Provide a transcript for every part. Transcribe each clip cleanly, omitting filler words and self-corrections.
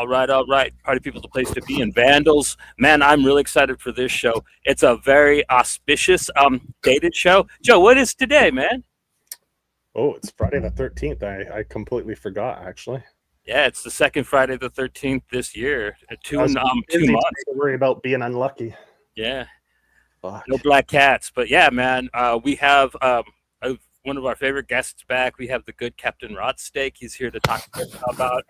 All right. Party people's a place to be. And Vandals, man, I'm really excited for this show. It's a very auspicious, dated show. Joe, what is today, man? Oh, it's Friday the 13th. I completely forgot, actually. Yeah, it's the second Friday the 13th this year. I was Two busy months. trying to worry about being unlucky. Yeah, no Fuck. black cats. But yeah, man, we have one of our favorite guests back. We have the good Captain Rottsteak. He's here to talk about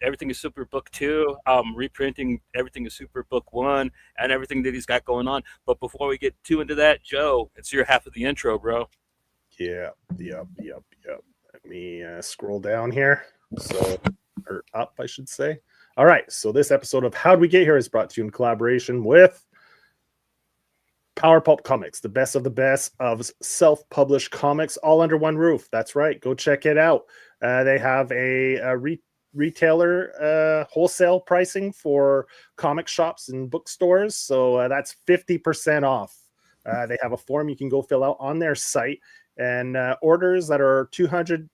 everything is Super Book 2, reprinting everything is Super Book 1, and everything that he's got going on. But before we get too into that, Joe, it's your half of the intro, bro. Yeah, yep. Let me scroll down here. So, or up, I should say. All right. So, this episode of How'd We Get Here is brought to you in collaboration with Power Pulp Comics, the best of the best of self-published comics, all under one roof. That's right. Go check it out. They have a retailer wholesale pricing for comic shops and bookstores. So that's 50% off. They have a form you can go fill out on their site, and orders that are $200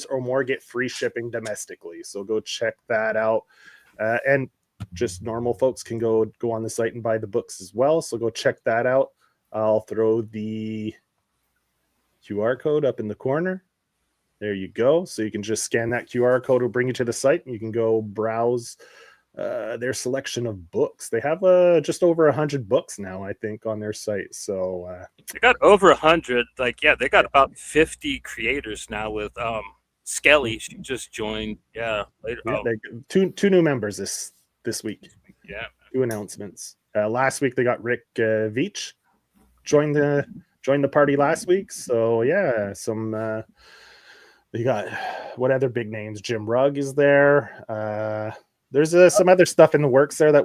or more get free shipping domestically. So go check that out. And just normal folks can go on the site and buy the books as well. So go check that out. I'll throw the QR code up in the corner. There you go. So you can just scan that QR code, will bring you to the site, and you can go browse their selection of books. They have just over 100 books now, I think, on their site. So they got over 100. They got about 50 creators now with Skelly. She just joined. Yeah, later. Yeah, two new members this week. Yeah, 2 announcements. Last week they got Rick Veach joined the party last week. So yeah, some you got what other big names? Jim Rugg is there. There's some other stuff in the works there that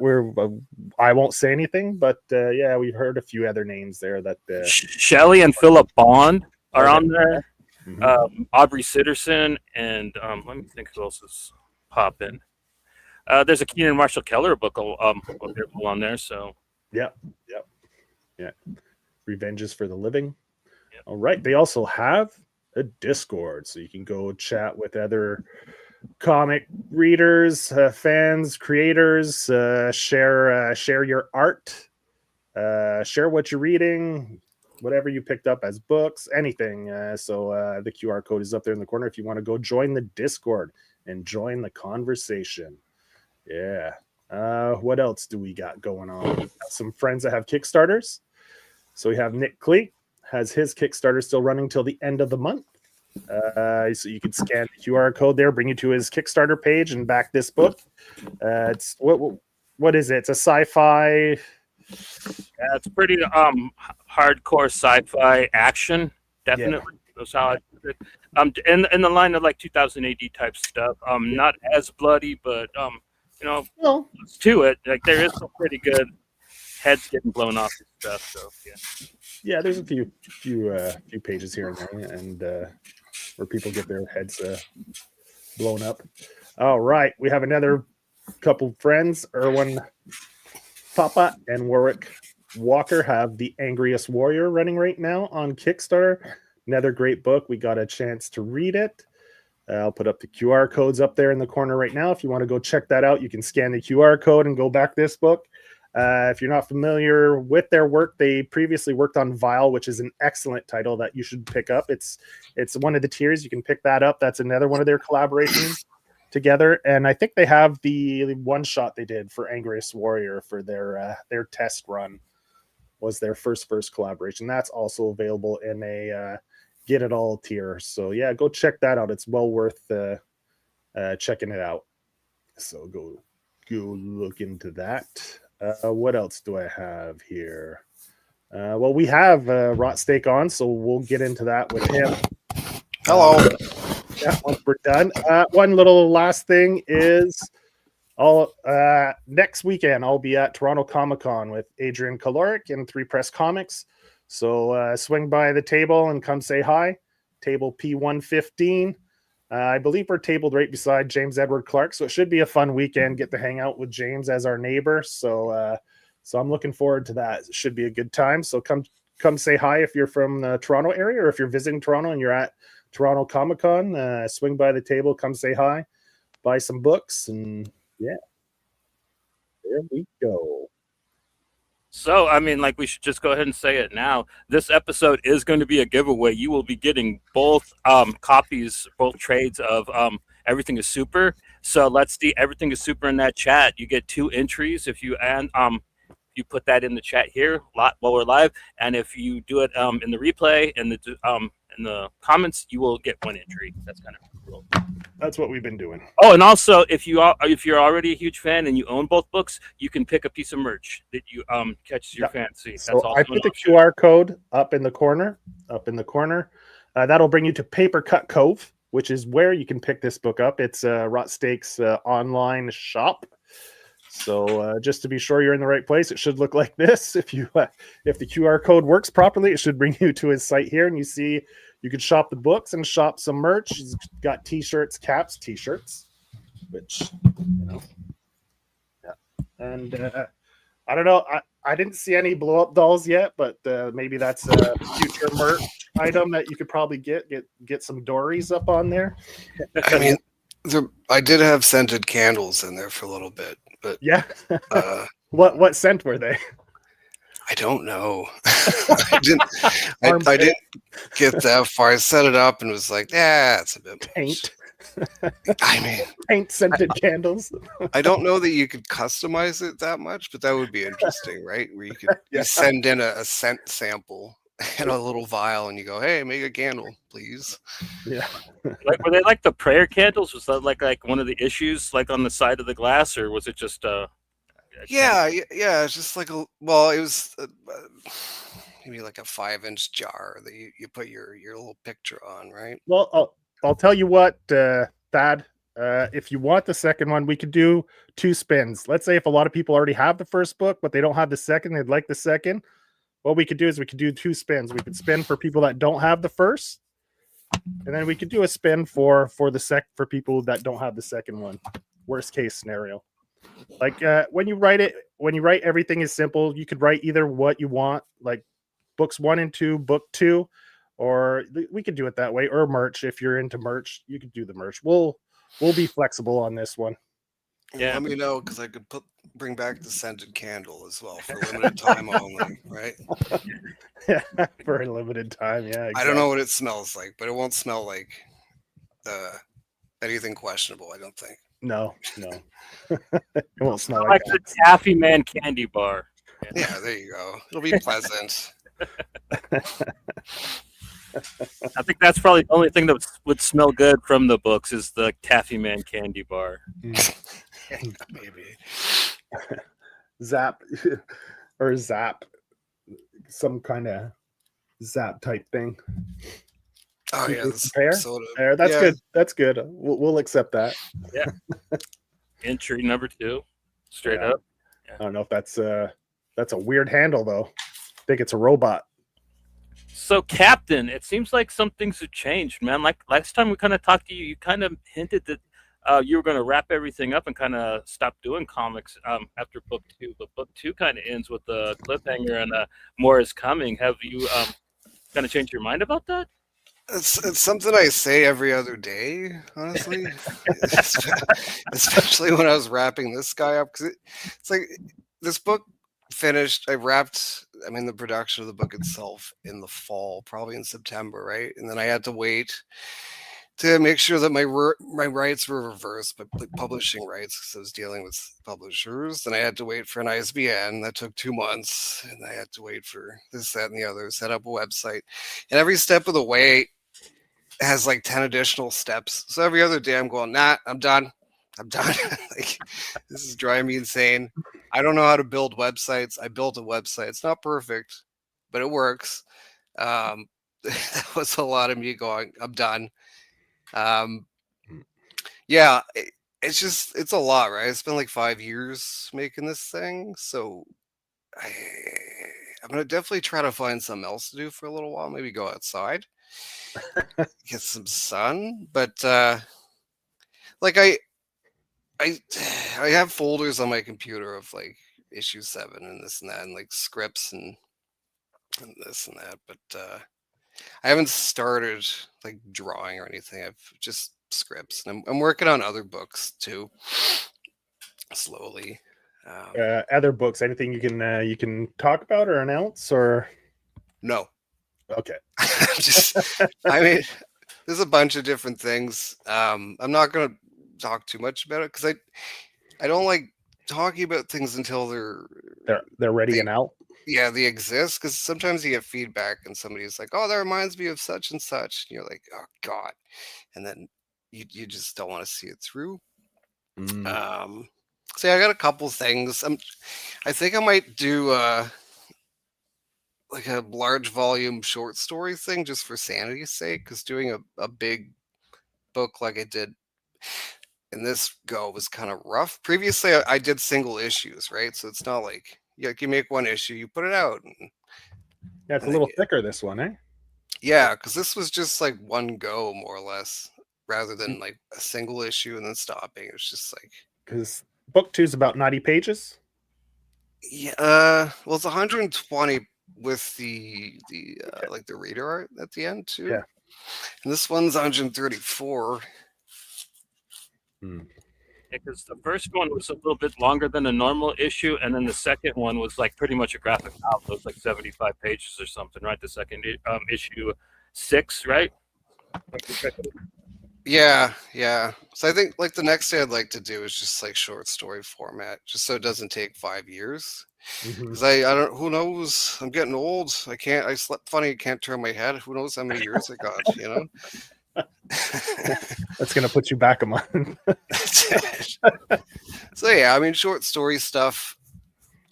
I won't say anything, but yeah, we've heard a few other names there that Shelley and Philip Bond are on there. Mm-hmm. Aubrey Sitterson and let me think who else is popping. There's a Keenan Marshall Keller book available on there. So yeah. Revenge is for the Living. Yep. All right. They also have a Discord, so you can go chat with other comic readers, fans, creators, share your art, share what you're reading, whatever you picked up as books, anything. So the QR code is up there in the corner if you want to go join the Discord and join the conversation. Yeah. What else do we got going on? We got some friends that have Kickstarters. So we have Nick Clee has his Kickstarter still running till the end of the month. So you can scan the QR code there, bring you to his Kickstarter page, and back this book. It's what is it? It's a sci-fi. Yeah, it's pretty hardcore sci-fi action. Definitely, that's how I put it. In the line of like 2000 AD type stuff. Not as bloody, but it's to it. Like there is some pretty good heads getting blown off and stuff. So yeah, there's a few pages here and there, and where people get their heads blown up. All right, we have another couple friends. Erwin Papa and Warwick Walker have The Angriest Warrior running right now on Kickstarter. Another great book. We got a chance to read it. I'll put up the QR codes up there in the corner right now. If you want to go check that out, you can scan the QR code and go back this book. If you're not familiar with their work, they previously worked on Vile, which is an excellent title that you should pick up. It's one of the tiers. You can pick that up. That's another one of their collaborations together. And I think they have the one shot they did for Angriest Warrior for their test run was their first collaboration. That's also available in a Get It All tier. So yeah, go check that out. It's well worth checking it out. So go look into that. What else do I have here? Well, we have Rottseak on, so we'll get into that with him. Hello. Yeah, once we're done. One little last thing is next weekend I'll be at Toronto Comic-Con with Adrian Kaloric and 3 Press Comics. So swing by the table and come say hi. Table P115. I believe we're tabled right beside James Edward Clark, so it should be a fun weekend. Get to hang out with James as our neighbor. So I'm looking forward to that. It should be a good time. So come say hi if you're from the Toronto area, or if you're visiting Toronto and you're at Toronto Comic-Con, swing by the table, come say hi. buy some books, and yeah, there we go. So, I mean, like, we should just go ahead and say it now. This episode is going to be a giveaway. You will be getting both copies, both trades of Everything is Super. So let's see, Everything is Super in that chat. You get 2 entries if you put that in the chat here while we're live, and if you do it in the replay and in the comments, you will get 1 entry. That's kind of cool. That's what we've been doing. Oh, and also, if you're already a huge fan and you own both books, you can pick a piece of merch that you catches your fancy. That's So also I put the QR code up in the corner. That'll bring you to Paper Cut Cove, which is where you can pick this book up. It's Rottseak's online shop. So just to be sure you're in the right place, it should look like this. If the QR code works properly, it should bring you to his site here, and you see you can shop the books and shop some merch. He's got t-shirts, caps, t-shirts, which yeah. And I don't know. I didn't see any blow up dolls yet, but maybe that's a future merch item that you could probably get some Dories up on there. I mean, I did have scented candles in there for a little bit, but yeah. What scent were they? I don't know. I didn't get that far. I set it up and was like, yeah, it's a bit paint. I mean, paint scented candles. I don't know that you could customize it that much, but that would be interesting, right? Where you could you send in a scent sample and a little vial, and you go, "Hey, make a candle, please." Yeah. Like, were they like the prayer candles? Was that like one of the issues, like on the side of the glass, or was it just yeah, it's just like it was maybe like a 5-inch jar that you put your little picture on, right? Well, I'll tell you what, Thad. If you want the second one, we could do 2 spins. Let's say if a lot of people already have the first book, but they don't have the second, they'd like the second. What we could do is we could do 2 spins. We could spin for people that don't have the first, and then we could do a spin for people that don't have the second one. Worst case scenario. Like when you write Everything is Simple, you could write either what you want, like books 1 and 2, book 2, or we could do it that way, or merch. If you're into merch, you could do the merch. We'll be flexible on this one. Yeah, let me know, because I could bring back the scented candle as well for limited time only, right? Yeah, for a limited time. Yeah, exactly. I don't know what it smells like, but it won't smell like anything questionable, I don't think. No. It won't smell like the Taffy Man candy bar. Yeah, there you go. It'll be pleasant. I think that's probably the only thing that would smell good from the books is the Taffy Man candy bar. Maybe. Zap or zap, some kind of zap type thing. Oh yeah, that's good. That's good. We'll accept that. Yeah. Entry number 2, straight up. Yeah. I don't know if that's a weird handle though. I think it's a robot. So, Captain, it seems like some things have changed, man. Like last time we kind of talked to you, you kind of hinted that you were going to wrap everything up and kind of stop doing comics after book 2. But book 2 kind of ends with a cliffhanger and more is coming. Have you kind of changed your mind about that? It's something I say every other day, honestly. Especially when I was wrapping this guy up, because it's like this book finished. The production of the book itself in the fall, probably in September, right? And then I had to wait to make sure that my rights were reversed, my publishing rights, because I was dealing with publishers. Then I had to wait for an ISBN. That took 2 months. And I had to wait for this, that, and the other, set up a website. And every step of the way has like 10 additional steps. So every other day I'm going, nah, I'm done. Like, this is driving me insane. I don't know how to build websites. I built a website. It's not perfect, but it works. That was a lot of me going, I'm done. Yeah, it's a lot, right? It's been like 5 years making this thing. So I'm going to definitely try to find something else to do for a little while. Maybe go outside, get some sun. But like I have folders on my computer of like issue 7 and this and that, and like scripts and this and that. But I haven't started like drawing or anything. I've just scripts. And I'm working on other books too, slowly. Other books, anything you can talk about or announce or? No. Okay. I mean, there's a bunch of different things. I'm not going to talk too much about it because I don't like talking about things until they're ready they, and out. Yeah, they exist, because sometimes you get feedback and somebody's like, oh, that reminds me of such and such, and you're like, oh god, and then you just don't want to see it through. So yeah, I got a couple things. I think I might do like a large volume short story thing just for sanity's sake, because doing a big book like I did in this go was kind of rough. Previously I did single issues, right? So it's not like you make one issue, you put it out, and Yeah, it's a little thicker, this one, eh? yeah, because this was just like one go, more or less, rather than like a single issue and then stopping. It was just like, because book 2 is about 90 pages. yeah, well, it's 120 with the like the reader art at the end too. Yeah. And this one's 134. Because the first one was a little bit longer than a normal issue, and then the second one was like pretty much a graphic novel. It was like 75 pages or something, right? The second issue 6, right? Yeah. So I think like the next thing I'd like to do is just like short story format, just so it doesn't take 5 years. Because I don't, who knows? I'm getting old. I slept funny. I can't turn my head. Who knows how many years I got, you know? That's gonna put you back a month. So yeah, I mean, short story stuff,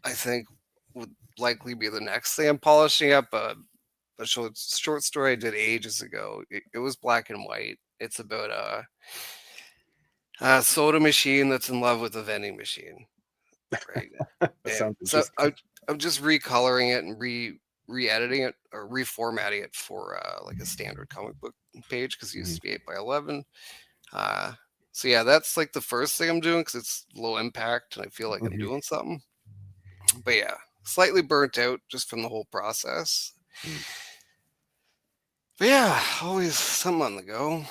I think, would likely be the next thing. I'm polishing up a short story I did ages ago. It was black and white. It's about a soda machine that's in love with a vending machine, right? Sounds So interesting. I'm just recoloring it and re-editing it or reformatting it for like a standard comic book page, because it used to be 8x11. So yeah, that's like the first thing I'm doing, because it's low impact and I feel like I'm doing something. But yeah, slightly burnt out just from the whole process. But yeah, always something on the go.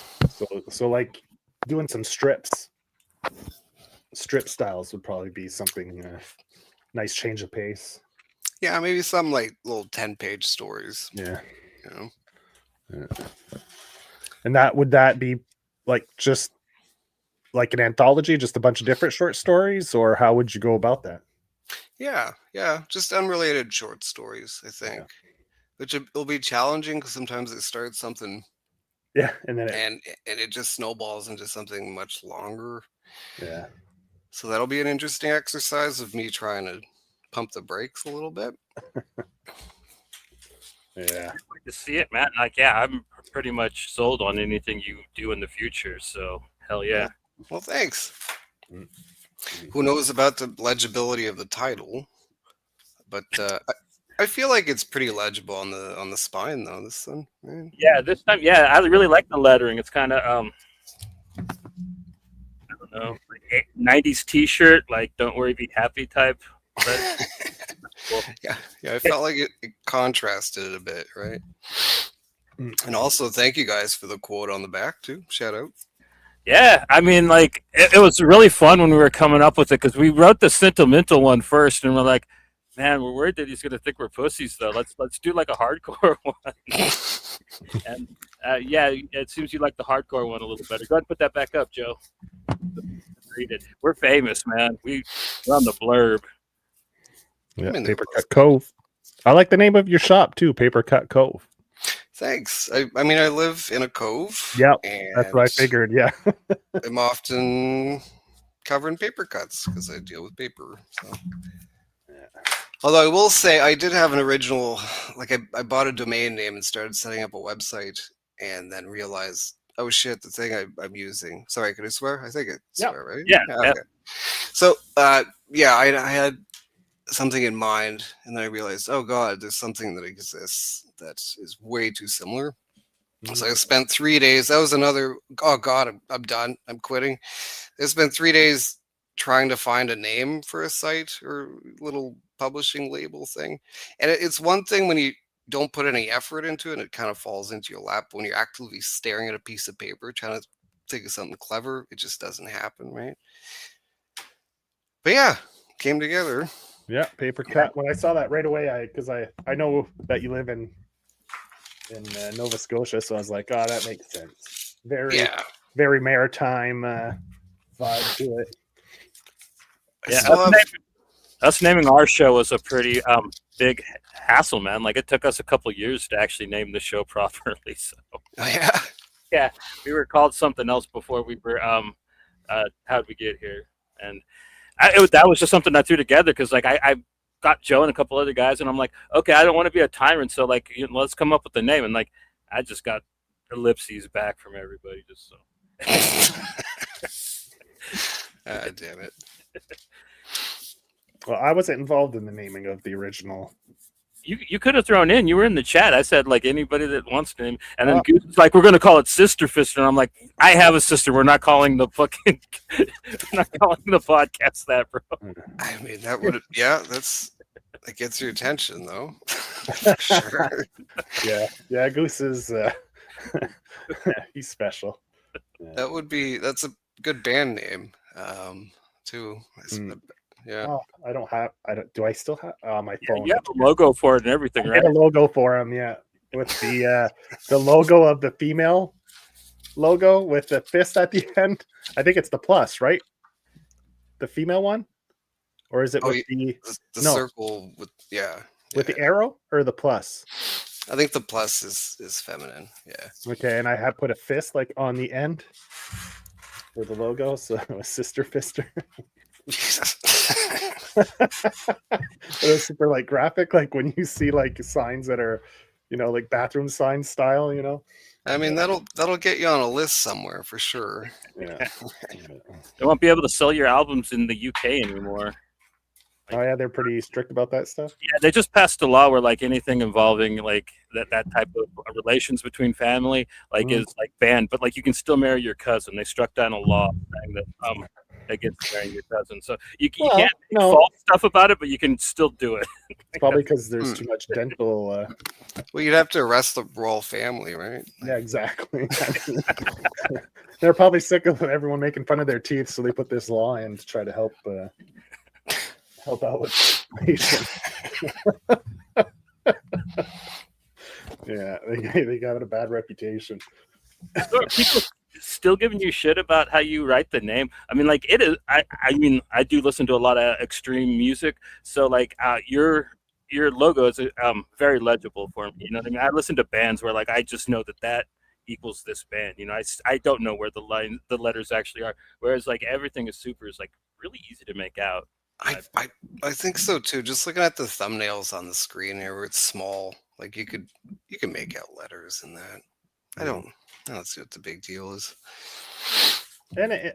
So like doing some strip styles would probably be something nice change of pace. Yeah, maybe some like little 10-page stories. Yeah. You know? Yeah. And would that be like just like an anthology, just a bunch of different short stories, or how would you go about that? Yeah, just unrelated short stories, I think. Yeah. Which will be challenging, because sometimes it starts something, and then it just snowballs into something much longer. Yeah. So that'll be an interesting exercise of me trying to pump the brakes a little bit. Yeah. I'd like to see it, Matt. Like, yeah, I'm pretty much sold on anything you do in the future. So hell yeah. Well, thanks. Who knows about the legibility of the title? But I feel like it's pretty legible on the spine, though. This one. Yeah, this time, yeah, I really like the lettering. It's kind of I don't know, like 90s T-shirt, like "Don't worry, be happy" type. Cool. Yeah, I felt like it contrasted it a bit, right? And also, thank you guys for the quote on the back too. Shout out. Yeah, I mean, like it was really fun when we were coming up with it, because we wrote the sentimental one first, and we're like, man, we're worried that he's gonna think we're pussies, though. Let's do like a hardcore one. And yeah, it seems you like the hardcore one a little better. Go ahead and put that back up, Joe. Read it. We're famous, man. We're on the blurb. Yeah, Paper Cut Cove. I like the name of your shop too, Paper Cut Cove. Thanks. I mean, I live in a cove. Yeah, that's what I figured. Yeah. I'm often covering paper cuts because I deal with paper. So. Although I will say I did have an original, like I bought a domain name and started setting up a website, and then realized, oh shit, the thing I'm using. Sorry, can I swear? I think I swear, right? Yeah. Okay. So yeah, I had something in mind, and then I realized, oh god, there's something that exists that is way too similar. So I spent 3 days. That was another, oh god, I'm done, I'm quitting. I spent 3 days trying to find a name for a site or little publishing label thing. And it's one thing when you don't put any effort into it and it kind of falls into your lap, when you're actively staring at a piece of paper trying to think of something clever. It just doesn't happen, right? But yeah, came together. Yeah, paper cut. When I saw that right away, because I know that you live in Nova Scotia, so I was like, oh, that makes sense. Very maritime vibe to it. Yeah, us naming our show was a pretty big hassle, man. Like it took us a couple years to actually name the show properly. So yeah, we were called something else before we were how'd we get here? And that was just something I threw together because like I got Joe and a couple other guys, and I'm like, okay, I don't want to be a tyrant, so like let's come up with a name. And like I just got ellipses back from everybody, just so. Damn it. Well, I wasn't involved in the naming of the original. You could have thrown in. You were in the chat. I said like anybody that wants to name, and then Goose was like, we're going to call it Sister Fister, and I'm like, I have a sister. We're not calling the fucking, we're not calling the podcast that, bro. I mean, that would that gets your attention though. For sure. Yeah. Goose is he's special. Yeah. That's a good band name too. Yeah. Oh, do I still have my phone? You have a logo for it and everything, right? I had a logo for him, yeah. With the logo of the female logo with the fist at the end. I think it's the plus, right? The female one? Or is it with the circle with with the arrow or the plus? I think the plus is feminine. Yeah. Okay, and I had put a fist like on the end for the logo, so it was Sister Fister. It was super like graphic, like when you see like signs that are, like bathroom sign style, I mean, that'll get you on a list somewhere for sure. Yeah. They won't be able to sell your albums in the UK anymore. Oh yeah, they're pretty strict about that stuff. Yeah, they just passed a law where like anything involving like that type of relations between family like is like banned, but like you can still marry your cousin. They struck down a law saying that against marrying your cousin. So you can't make false stuff about it, but you can still do it. Probably because there's too much dental. Well, you'd have to arrest the royal family, right? Yeah, exactly. They're probably sick of everyone making fun of their teeth, so they put this law in to try to help out with situation. Yeah, they got a bad reputation. So are people still giving you shit about how you write the name? I mean, like it is. I mean, I do listen to a lot of extreme music, so like your logo is very legible for me. You know what I mean? I listen to bands where like I just know that equals this band. I don't know where the letters actually are. Whereas like everything is like really easy to make out. I think so too. Just looking at the thumbnails on the screen here, where it's small, like you can make out letters in that. I don't see what the big deal is. And I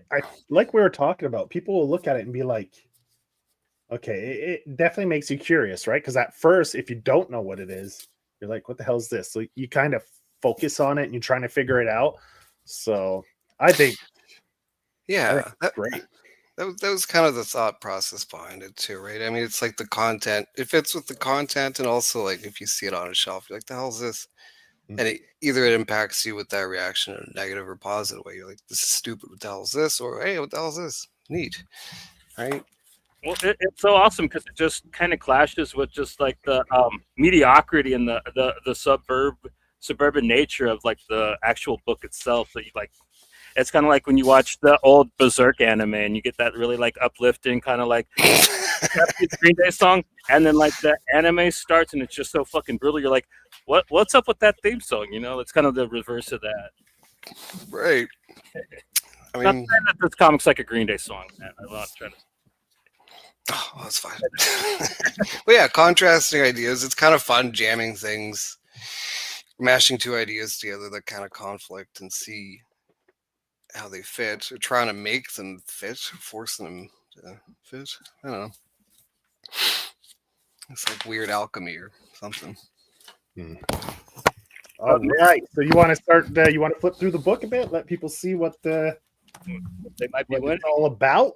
like we were talking about, people will look at it and be like, okay, it definitely makes you curious, right? Because at first, if you don't know what it is, you're like, what the hell is this? So you kind of focus on it and you're trying to figure it out. So I think, that's great. That was kind of the thought process behind it too, right? I mean, it's like the content, it fits with the content, and also like if you see it on a shelf, you're like, the hell is this? And it impacts you with that reaction in a negative or positive way. You're like, this is stupid, what the hell is this? Or hey, what the hell is this? Neat. Right? Well, it's so awesome because it just kind of clashes with just like the mediocrity and the suburban nature of like the actual book itself. So you like, it's kind of like when you watch the old Berserk anime and you get that really like uplifting kind of like Green Day song, and then like the anime starts and it's just so fucking brutal. You're like, what's up with that theme song? It's kind of the reverse of that. Right. I mean, not saying that this comic's like a Green Day song, man. I'm not trying to. Oh, that's fine. But yeah, contrasting ideas. It's kind of fun jamming things, mashing two ideas together that kind of conflict and see how they fit, or trying to make them fit, forcing them to fit. I don't know. It's like weird alchemy or something. All right. So you want to start? You want to flip through the book a bit? Let people see what they might be all about.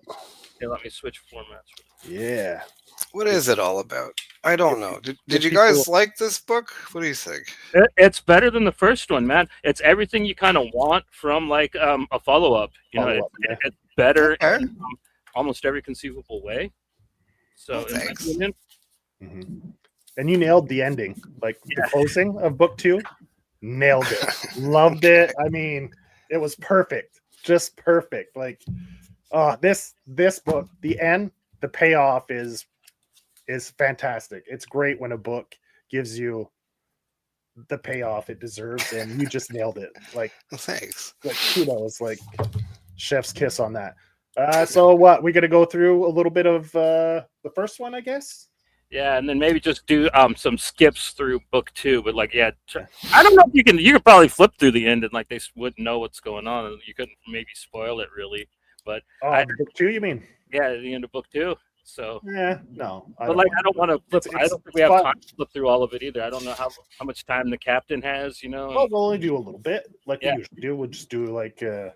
Okay, let me switch formats. Yeah. What is it all about? I don't know. Did you people- guys like this book? What do you think? It's better than the first one, man. It's everything you kind of want from like a follow up. Follow-up, yeah. It's better Okay. in almost every conceivable way. So, Well, in my thanks. opinion, Mhm. And you nailed the ending, like the closing of book 2. Nailed it. Loved it. I mean, it was perfect. Just perfect. Like, oh, this book, the end, the payoff is fantastic. It's great when a book gives you the payoff it deserves, and you just nailed it. Like, Well, thanks. kudos, like chef's kiss on that. So what? We got to go through a little bit of the first one, I guess. yeah, and then maybe just do some skips through book 2. But like, yeah, I don't know if you can. You could probably flip through the end and like they wouldn't know what's going on, and you couldn't maybe spoil it really. But Book 2, you mean? yeah, the end of book 2. So, Yeah, no. I don't want to flip. I don't think we have fun. time to flip through all of it either. I don't know how much time the captain has. Well, we'll only do a little bit, like Yeah. we usually do. We'll just do like a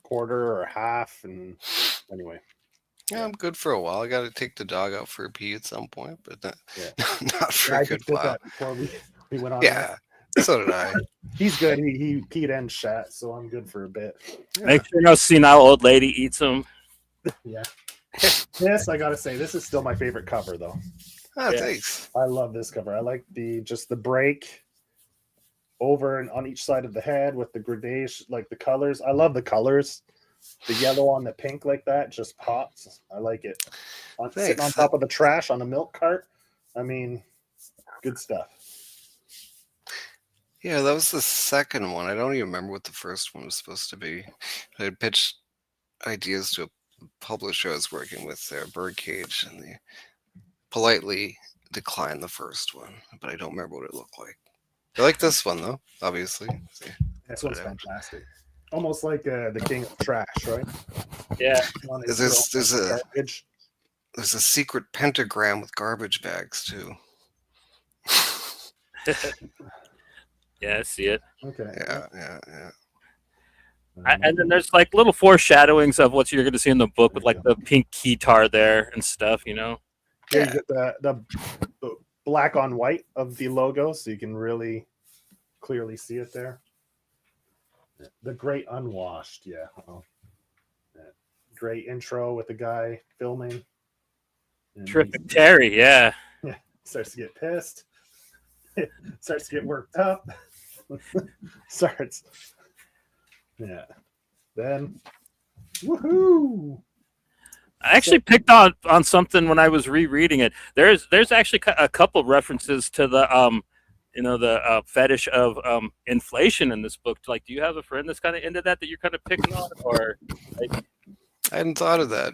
quarter or a half, and anyway. Yeah, I'm good for a while. I got to take the dog out for a pee at some point, but not, Yeah. not for I a good just did while. that before we went on. Yeah, so did I. He's good. He peed and shat, so I'm good for a bit. Make sure no senile old lady eats them. Yeah. This, I gotta say, this is still my favorite cover, though. Oh, Yeah. thanks. I love this cover. I like the break over and on each side of the head with the gradation, like the colors. I love the colors. The yellow on the pink like that just pops. I like it. Sitting on Thanks. top of the trash on a milk cart. I mean, good stuff. Yeah, that was the second one. I don't even remember what the first one was supposed to be. I had pitched ideas to a publisher I was working with there, Birdcage, and they politely declined the first one, but I don't remember what it looked like. I like this one though, obviously. See. This one's fantastic. Almost like the king of trash, right? Yeah. On his There's throne, a- garbage. There's a secret pentagram with garbage bags too. Yeah, I see it. Okay. Yeah. And then there's like little foreshadowings of what you're going to see in the book with like the pink keytar there and stuff. Here you get the black on white of the logo, so you can really clearly see it there. The Great Unwashed, yeah. Oh, yeah. Great intro with the guy filming. And Terrific Terry, yeah. he starts to get pissed. Starts to get worked up. Yeah. Then, woohoo! I actually picked on something when I was rereading it. There's actually a couple references to the the fetish of inflation in this book. Like, do you have a friend that's kind of into that you're kind of picking on, or like? I hadn't thought of that.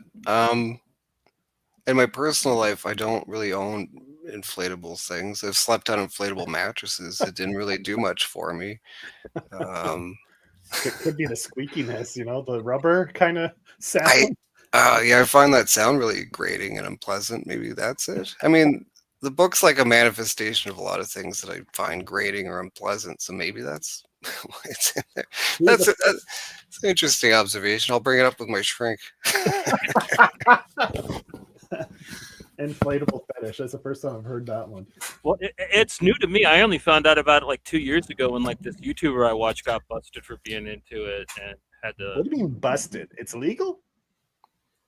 In my personal life, I don't really own inflatable things. I've slept on inflatable mattresses. It didn't really do much for me. It could be the squeakiness, the rubber kind of sound. I find that sound really grating and unpleasant. Maybe that's it. I mean, the book's like a manifestation of a lot of things that I find grating or unpleasant. So maybe that's why it's in there. That's an interesting observation. I'll bring it up with my shrink. Inflatable fetish. That's the first time I've heard that one. Well, it's new to me. I only found out about it like 2 years ago when like this YouTuber I watched got busted for being into it and had to. What do you mean busted? It's legal?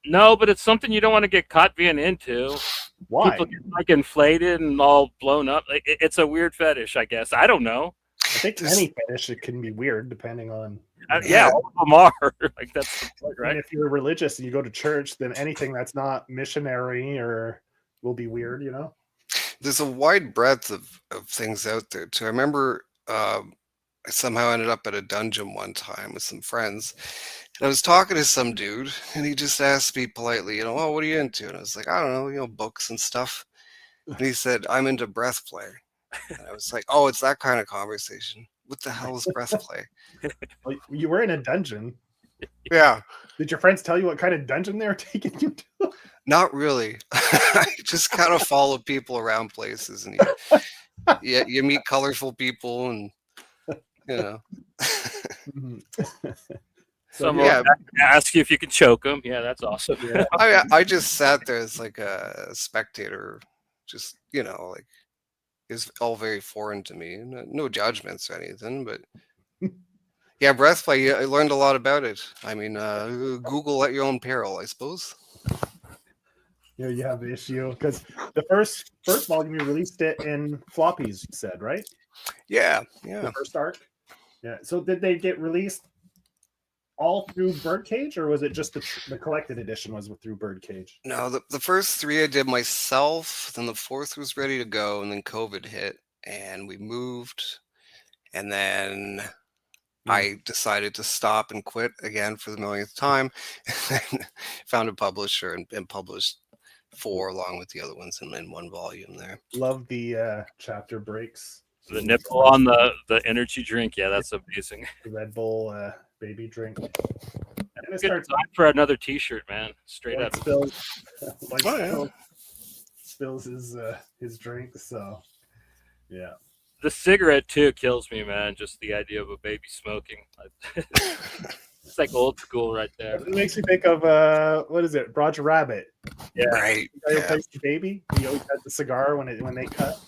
No, but it's something you don't want to get caught being into. Why? People get like inflated and all blown up. Like, it's a weird fetish, I guess. I don't know. I think any fetish, it can be weird depending on. Yeah, all of them are. Like, that's the point, right? And if you're religious and you go to church, then anything that's not missionary or will be weird, There's a wide breadth of things out there too. I remember I somehow ended up at a dungeon one time with some friends. And I was talking to some dude and he just asked me politely, oh, what are you into? And I was like, I don't know, books and stuff. And he said, I'm into breath play. And I was like, oh, it's that kind of conversation. What the hell is breath play? Well, you were in a dungeon. Yeah. Did your friends tell you what kind of dungeon they were taking you to? Not really. I just kind of follow people around places and you meet colorful people and Someone ask you if you can choke them. Yeah, that's awesome. Yeah. I just sat there as like a spectator, just you know, like is all very foreign to me. No judgments or anything, but yeah, breath play. I learned a lot about it. I mean, Google at your own peril, I suppose. You have the issue because the first volume you released it in floppies. You said right? Yeah, The yeah. first arc. Yeah. So did they get released all through Birdcage, or was it just the collected edition was through Birdcage? No, the first three I did myself. Then the fourth was ready to go, and then COVID hit, and we moved, and then I decided to stop and quit again for the millionth time. And found a publisher and published 4 along with the other ones in one volume there. Love the chapter breaks. The nipple on the energy drink, yeah, that's amazing. The Red Bull baby drink. And it Good starts design for another T-shirt, man. Straight up. Spills his drink. So yeah. The cigarette too kills me, man. Just the idea of a baby smoking. It's like old school right there. It makes me think of what is it, Roger Rabbit? Yeah, right. The guy who plays the baby. He always had the cigar when they cut.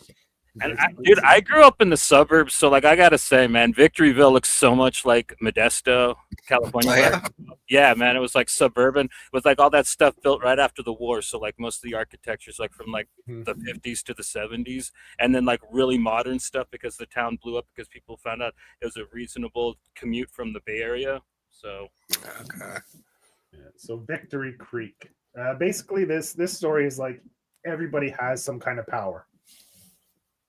And I grew up in the suburbs, so like I gotta say, man, Victoryville looks so much like Modesto, California. Oh, yeah? Yeah, man, it was like suburban with like all that stuff built right after the war. So like most of the architecture's like from like the 50s to the 70s, and then like really modern stuff because the town blew up because people found out it was a reasonable commute from the Bay Area. So Okay. Yeah, so Victory Creek. Basically, this story is like everybody has some kind of power,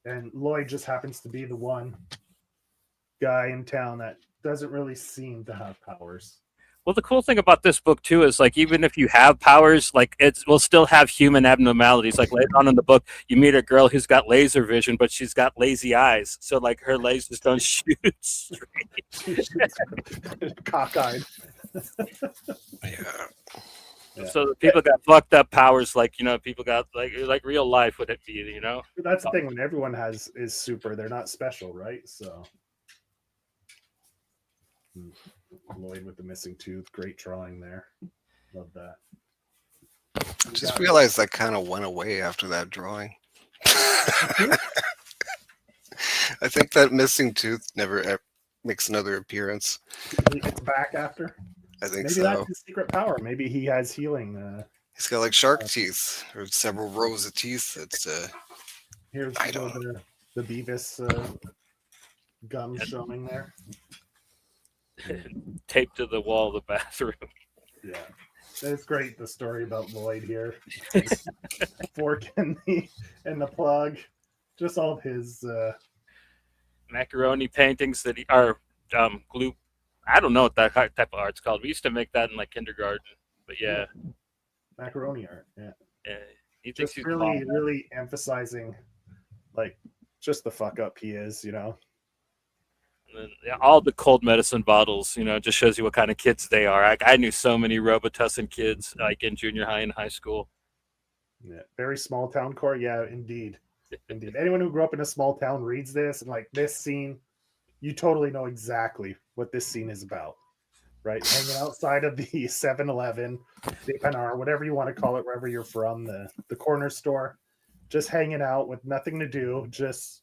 and Lloyd just happens to be the one guy in town that doesn't really seem to have powers. well, the cool thing about this book too is like even if you have powers, like it will still have human abnormalities. Like later on in the book, you meet a girl who's got laser vision, but she's got lazy eyes, so like her lasers don't shoot straight. Cockeyed. Yeah. Yeah. So the people got fucked up powers, like people got like real life would it be, That's the thing when everyone is super, they're not special, right? So Lloyd with the missing tooth, great drawing there. Love that. I just realized that kind of went away after that drawing. I think that missing tooth never makes another appearance. It's back after. I think Maybe so. that's his secret power. Maybe he has healing. He's got like shark teeth or several rows of teeth. That's Here's I don't the Beavis gum showing there. Taped to the wall of the bathroom. Yeah, it's great. The story about Lloyd here, fork and the plug, just all of his Macaroni paintings that are glue. I don't know what that type of art's called. We used to make that in like kindergarten, but yeah, macaroni art. Yeah, he thinks just he's really emphasizing like just the fuck up he is, And then, yeah, all the cold medicine bottles, just shows you what kind of kids they are. I knew so many Robitussin kids, like in junior high and high school. Yeah, very small town core. Yeah, indeed. Anyone who grew up in a small town reads this and like this scene, you totally know exactly what this scene is about, right? Hanging outside of the 7-Eleven, the Panar, whatever you want to call it, wherever you're from, the corner store, just hanging out with nothing to do, just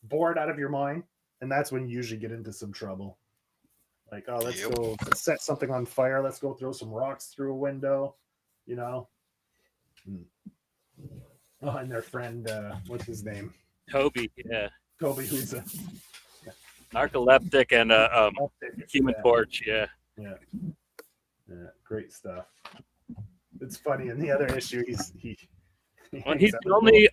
bored out of your mind. And that's when you usually get into some trouble. Like, oh, let's go set something on fire. Let's go throw some rocks through a window, Oh, and their friend, what's his name? Toby, yeah. Toby, who's a narcoleptic and a human torch, yeah. Yeah, great stuff. It's funny. In the other issue, he's the only.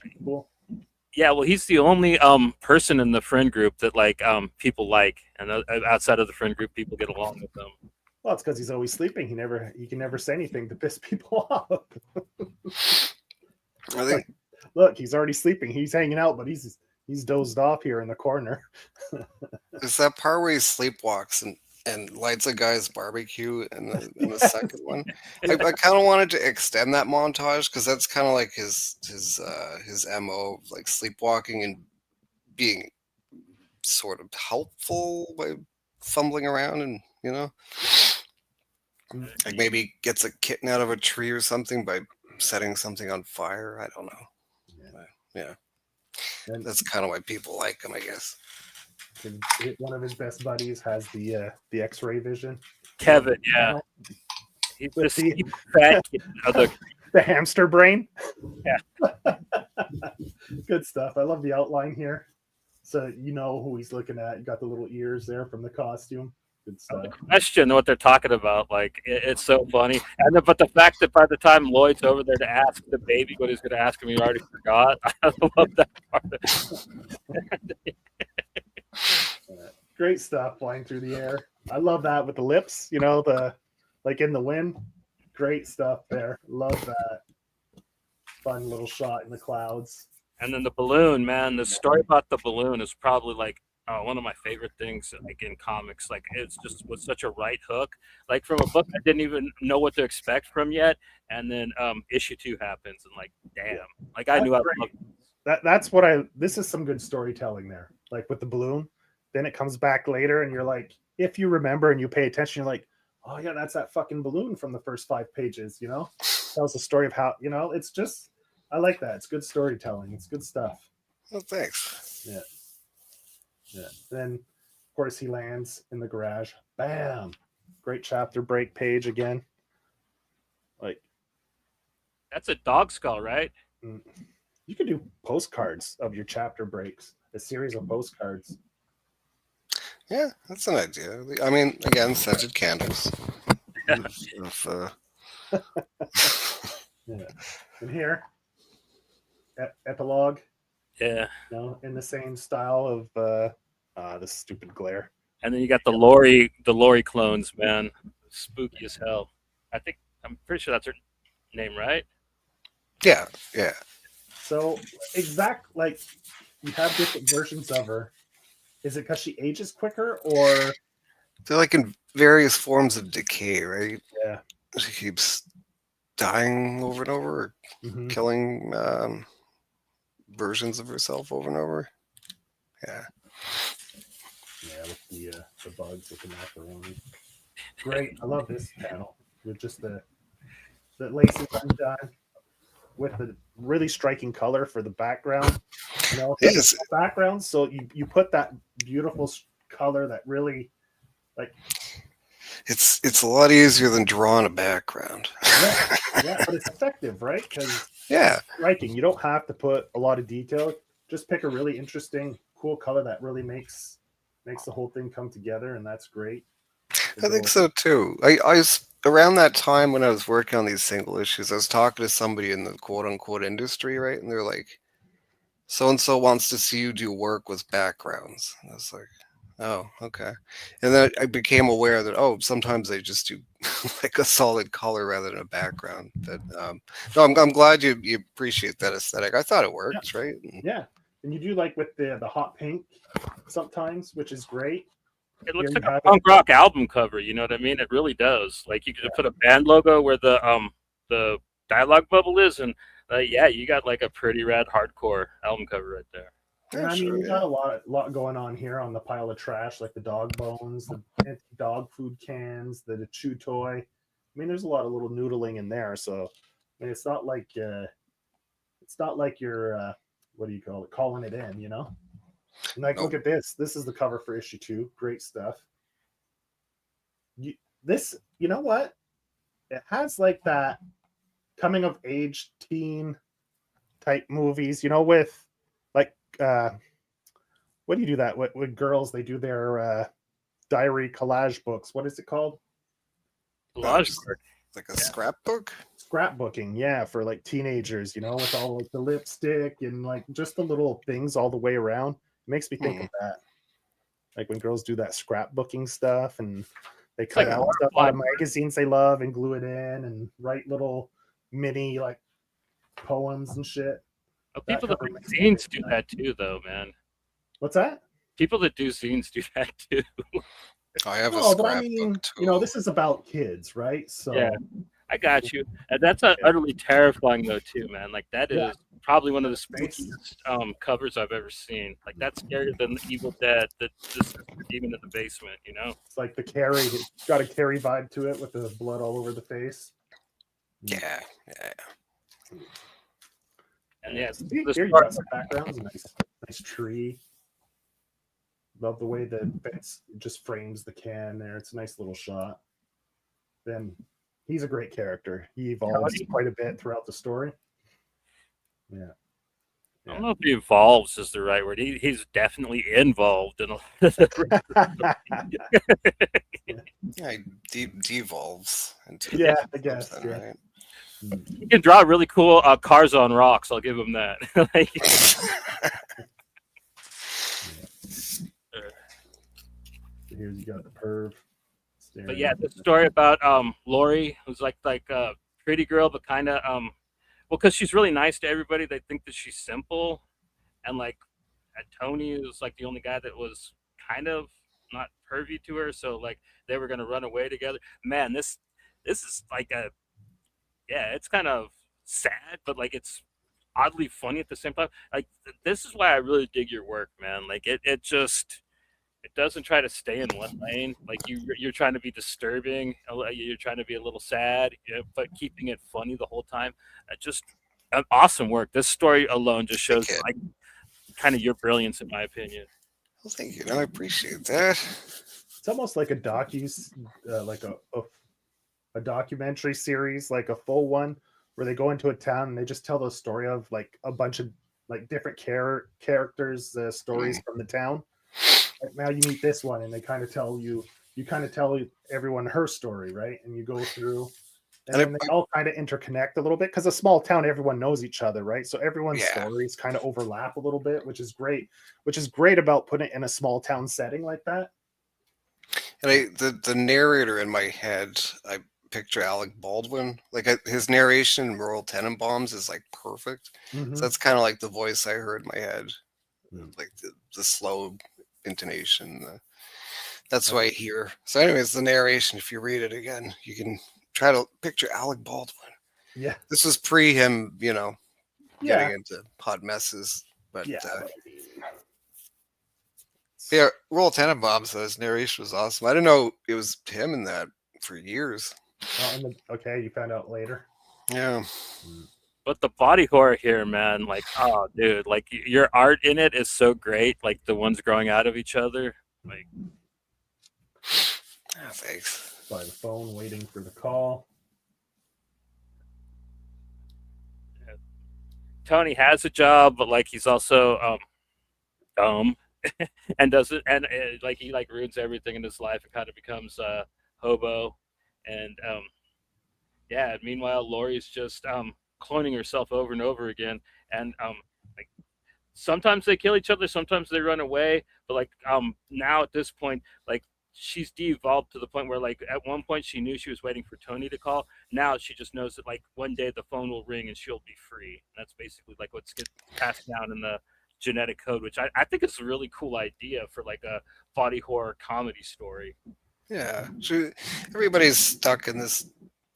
Yeah, well, he's the only person in the friend group that like people like, and outside of the friend group, people get along with them. Well, it's because he's always sleeping. He can never say anything to piss people off. I think. Look, he's already sleeping. He's hanging out, but he's dozed off here in the corner. It's that part where he sleepwalks and lights a guy's barbecue in the second one. I kind of wanted to extend that montage because that's kind of like his MO, like sleepwalking and being sort of helpful by fumbling around and like maybe gets a kitten out of a tree or something by setting something on fire. I don't know. Yeah. Yeah. And That's kind of why people like him, I guess. one of his best buddies has the X-ray vision. Kevin, yeah, he's With the the skinny fat kid of the the hamster brain. Yeah. Good stuff. I love the outline here. So you know who he's looking at. You got the little ears there from the costume. Good stuff. question what they're talking about. Like it's so funny, and then, but the fact that by the time Lloyd's over there to ask the baby what he's going to ask him, he already forgot. I love that part. Great stuff flying through the air. I love that with the lips, you know, the like in the wind. Great stuff there. Love that. Fun little shot in the clouds. And then the balloon, man. The story about the balloon is probably like one of my favorite things, like in comics. Like it's just was such a right hook. Like from a book I didn't even know what to expect from yet, and then issue 2 happens, and like, damn, like I knew I loved that. That's what I. This is some good storytelling there. Like with the balloon, then it comes back later, and you're like, if you remember and you pay attention, you're like, oh yeah, that's that fucking balloon from the first 5 pages. You know, tells the story of how it's just. I like that. It's good storytelling. It's good stuff. Well, thanks. Yeah. Yeah. Then, of course, he lands in the garage. Bam! Great chapter break page again. Like that's a dog skull, right? You could do postcards of your chapter breaks. A series of postcards. Yeah, that's an idea. I mean, again, scented candles. Yeah. And here, epilogue. Yeah. In the same style of this stupid glare. And then you got the Lori clones, man. Spooky as hell. I'm pretty sure that's her name, right? Yeah. So like you have different versions of her. Is it because she ages quicker, or they're like in various forms of decay, right? Yeah. She keeps dying over and over, killing versions of herself over and over. Yeah. Yeah, with the bugs with the macaroni. Great. I love this panel with just the laces undone with the really striking color for the background. Yes. Background. So you put that beautiful color that really like. It's a lot easier than drawing a background. Yeah, but it's effective, right? Because yeah, striking. You don't have to put a lot of detail. Just pick a really interesting, cool color that really makes the whole thing come together, and that's great. I think so too. I was around that time when I was working on these single issues. I was talking to somebody in the quote unquote industry, right? And they're like, "So and so wants to see you do work with backgrounds." And I was like, "Oh, okay." And then I became aware that sometimes they just do like a solid color rather than a background. But no, I'm glad you appreciate that aesthetic. I thought it worked, right? Yeah, and you do like with the hot pink sometimes, which is great. It looks like a punk rock album cover. You know what I mean? It really does. Like you could put a band logo where the dialogue bubble is, and you got like a pretty rad hardcore album cover right there. And I mean, you got a lot going on here on the pile of trash, like the dog bones, the empty dog food cans, the chew toy. I mean, there's a lot of little noodling in there. So, I mean, it's not like you're what do you call it, calling it in, you know? And like, look at this. This is the cover for issue 2. Great stuff. You know what? It has like that coming of age teen type movies, you know, with like what do you do that with girls? They do their diary collage books. What is it called? Collage book. Like a scrapbook? Scrapbooking, yeah, for like teenagers, you know, with all like the lipstick and like just the little things all the way around. It makes me think of that. Like when girls do that scrapbooking stuff and they cut out stuff out of magazines they love and glue it in and write little mini like poems and shit. People that do zines do that too, though, man. What's that? People that do zines do that too. I have a scrapbook too. You know, this is about kids, right? So yeah, I got you. And that's utterly terrifying though too, man. Like that is probably one of the spookiest covers I've ever seen. Like that's scarier than the Evil Dead, the demon in the basement. You know, it's like the Carrie. It's got a Carrie vibe to it with the blood all over the face. Yeah. And yeah, See, the here you story, got some backgrounds. Nice tree. Love the way the fence just frames the can there. It's a nice little shot. Then he's a great character. He evolves Tony? quite a bit throughout the story. Yeah. I don't know if he evolves is the right word. He's definitely involved in a Yeah, he devolves into Yeah, I guess. something, Yeah. right? He can draw really cool cars on rocks. I'll give him that. Like, Here's you got the perv. but Staring yeah, at the story about Lori, who's like a pretty girl, but kind of well, because she's really nice to everybody. They think that she's simple, and like Tony was like the only guy that was kind of not pervy to her. So like they were gonna run away together. Man, this is like a yeah, it's kind of sad, but like it's oddly funny at the same time. Like this is why I really dig your work, man. Like it just it doesn't try to stay in one lane. Like you're trying to be disturbing, you're trying to be a little sad, but keeping it funny the whole time. Just awesome work. This story alone just shows like kind of your brilliance, in my opinion. Well, thank you. No, I appreciate that. It's almost like a like a documentary series, like a full one, where they go into a town and they just tell the story of like a bunch of like different characters, stories from the town. Like now you meet this one, and they kind of tell everyone her story, right? And you go through, and then they all kind of interconnect a little bit because a small town, everyone knows each other, right? So everyone's stories kind of overlap a little bit, which is great. Which is great about putting it in a small town setting like that. And the narrator in my head, I picture Alec Baldwin. Like his narration in Rural Tenenbaums is like perfect. Mm-hmm. So that's kind of like the voice I heard in my head, like the slow intonation. That's what I hear. So, anyways, the narration. If you read it again, you can try to picture Alec Baldwin. Yeah, this was pre him, getting yeah, into hot messes. But yeah. yeah, Roll Tenenbaums, his narration was awesome. I didn't know it was him in that for years. Okay, you found out later. Yeah. But the body horror here, man, like, oh, dude, like your art in it is so great. Like the ones growing out of each other, like. Oh, thanks. By the phone, waiting for the call. Tony has a job, but like he's also dumb and doesn't and like he like ruins everything in his life and kind of becomes hobo and yeah. Meanwhile, Lori's just cloning herself over and over again, and like sometimes they kill each other, sometimes they run away, but like now at this point, like she's de-evolved to the point where like at one point she knew she was waiting for Tony to call. Now she just knows that like one day the phone will ring and she'll be free. And that's basically like what's get passed down in the genetic code, which I think is a really cool idea for like a body horror comedy story. Yeah. Everybody's stuck in this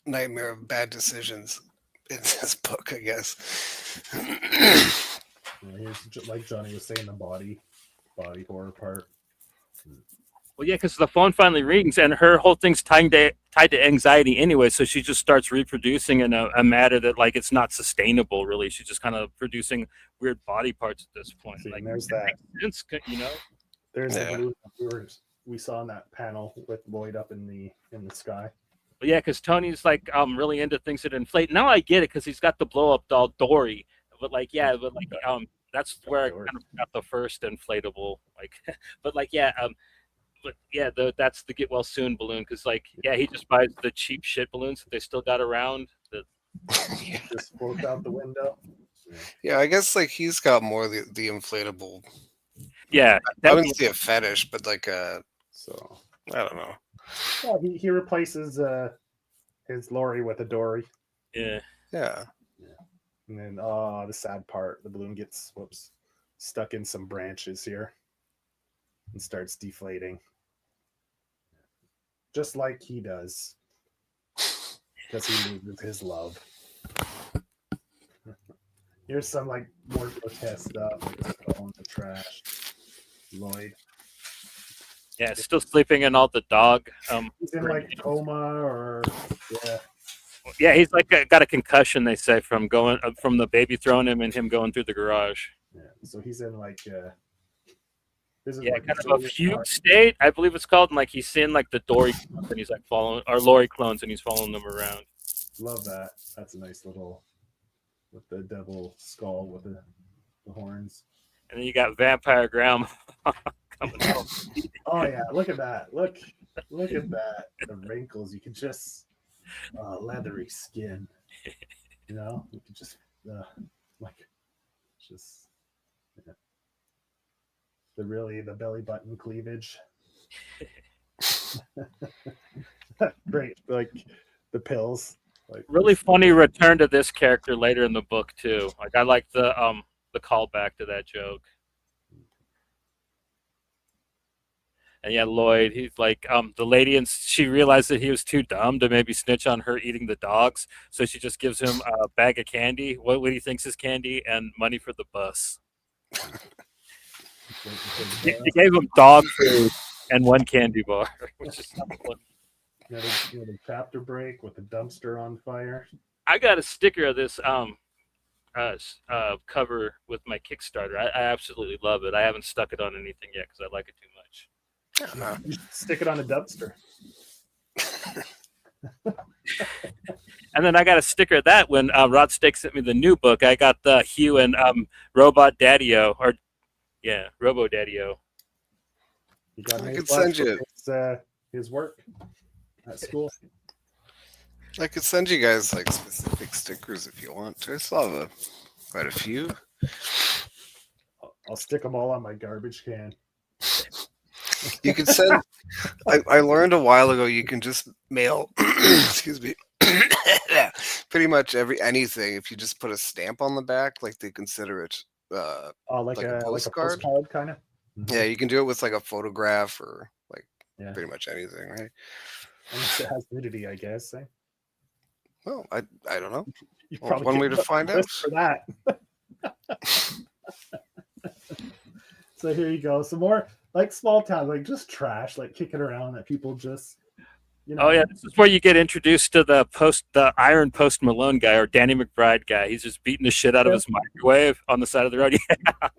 nightmare of bad decisions in this book, I guess. Here's, like Johnny was saying, the body horror part. Well, yeah, because the phone finally rings, and her whole thing's tied to anxiety anyway. So she just starts reproducing in a matter that like it's not sustainable. Really, she's just kind of producing weird body parts at this point. See, like there's that. Sense, There's the balloon we saw in that panel with Lloyd up in the sky. But yeah, because Tony's like really into things that inflate. Now I get it because he's got the blow up doll Dory. But like that's where I kind of got the first inflatable. Like, but like but yeah, that's the get well soon balloon because like he just buys the cheap shit balloons that they still got around. Just floats out the window. Yeah, I guess like he's got more the inflatable. Yeah, I wouldn't say a fetish, but like so I don't know. Well, he replaces his Lori with a Dory. Yeah. And then the sad part, the balloon gets stuck in some branches here and starts deflating. Just like he does. Because he loses his love. Here's some like more grotesque stuff, like the trash. Lloyd. Yeah, still sleeping in all the dog. He's in like coma or Yeah, he's like got a concussion. They say from going from the baby throwing him and him going through the garage. Yeah. So he's in like this is Yeah, what kind of a fugue state, I believe it's called. And like he's seeing like the Dory clones and he's like following, or Lori clones, and he's following them around. Love that. That's a nice little with the devil skull with the horns. And then you got Vampire Grandma coming out. Oh yeah, look at that. Look at that. The wrinkles. You can just leathery skin. You know, you can just like just yeah. The belly button cleavage. Great, like the pills. Like Really funny return to this character later in the book too. Like I like the callback to that joke. And yeah, Lloyd, he's like the lady, and she realized that he was too dumb to maybe snitch on her eating the dogs, so she just gives him a bag of candy, what he thinks is candy, and money for the bus. He gave him dog food and one candy bar, which is not funny. The chapter break with the dumpster on fire. I got a sticker of this cover with my Kickstarter. I absolutely love it. I haven't stuck it on anything yet because I like it too much. You should stick it on a dumpster. And then I got a sticker of that when Rottseak sent me the new book. I got the Hugh and Robot Daddy-O, or yeah, Robo Daddy-O. I could send you his work at school. I could send you guys like specific stickers if you want to. I still have quite a few. I'll stick them all on my garbage can. You can send. I learned a while ago you can just mail. Excuse me. Pretty much anything if you just put a stamp on the back, like they consider it. Like a postcard kind of. Yeah, you can do it with like a photograph or like pretty much anything, right? Unless it has nudity, I guess. Eh? Well, I don't know. Well, one way to find out for that. So here you go. Some more like small town, like just trash, like kicking around that people just. You know. Oh yeah, this is where you get introduced to the Iron Post Malone guy, or Danny McBride guy. He's just beating the shit out of his microwave on the side of the road. Yeah.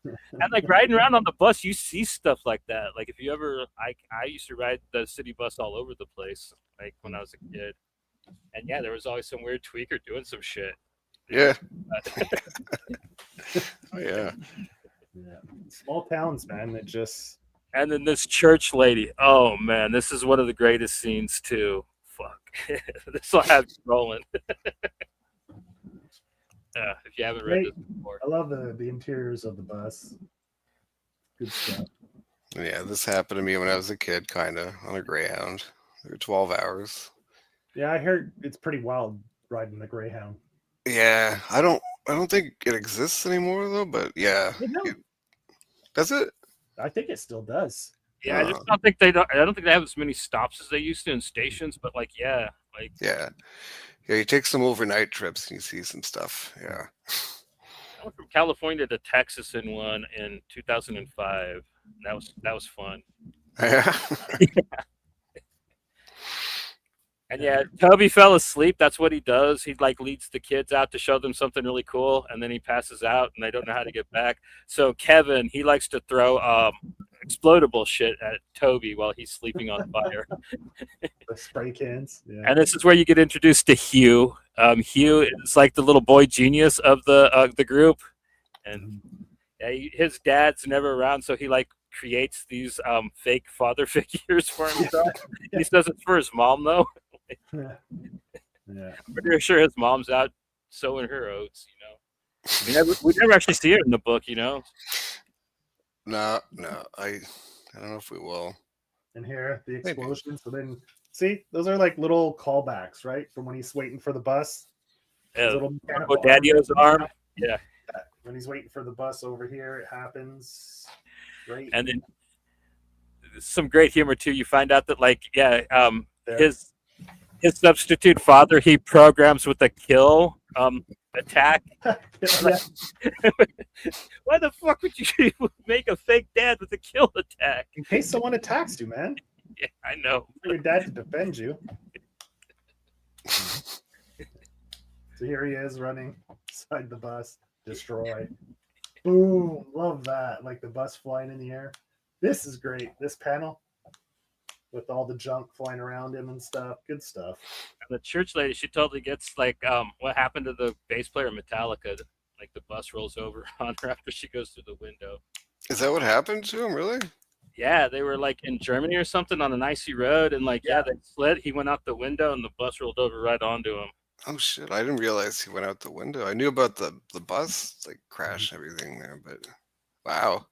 And like riding around on the bus, you see stuff like that. Like if you ever, I used to ride the city bus all over the place, like when I was a kid. And yeah, there was always some weird tweaker doing some shit. Yeah. Oh yeah. Yeah. Small towns, man. That just. And then this church lady. Oh man, this is one of the greatest scenes too. Fuck, this will have you rolling. If you haven't read this before, I love the interiors of the bus. Good stuff. Yeah, this happened to me when I was a kid, kind of on a Greyhound. They were 12 hours. Yeah, I heard it's pretty wild riding the Greyhound. Yeah, I don't think it exists anymore though. But yeah, does it? I think it still does. Yeah, I just don't think I don't think they have as many stops as they used to in stations. But like, yeah. You take some overnight trips and you see some stuff. Yeah. I went from California to Texas in one in 2005. That was fun. Yeah. And yeah, Toby fell asleep. That's what he does. He like leads the kids out to show them something really cool, and then he passes out, and they don't know how to get back. So Kevin, he likes to throw explodable shit at Toby while he's sleeping on fire. The spray cans. Yeah. And this is where you get introduced to Hugh. Hugh is like the little boy genius of the group, and his dad's never around, so he like creates these fake father figures for himself. He says it's for his mom though. Yeah. I'm pretty sure his mom's out sowing her oats, you know. We never actually see her in the book, you know. No, I don't know if we will. And here the explosion. Maybe. So then, see, those are like little callbacks, right? From when he's waiting for the bus. Yeah, Daddy-O's arm. Yeah. When he's waiting for the bus over here, it happens. Great. And then some great humor too. You find out that his substitute father, he programs with a kill attack. Why the fuck would you make a fake dad with a kill attack? In case someone attacks you, man. Yeah, I know. For your dad to defend you. So here he is running inside the bus. Destroy. Boom. Love that. Like the bus flying in the air. This is great. This panel with all the junk flying around him and stuff. Good stuff. The church lady, she totally gets like what happened to the bass player in Metallica. Like the bus rolls over on her after she goes through the window. Is that what happened to him? Really? Yeah, they were like in Germany or something on an icy road, and like they slid. He went out the window, and the bus rolled over right onto him. Oh shit! I didn't realize he went out the window. I knew about the bus like crash and everything there, but wow.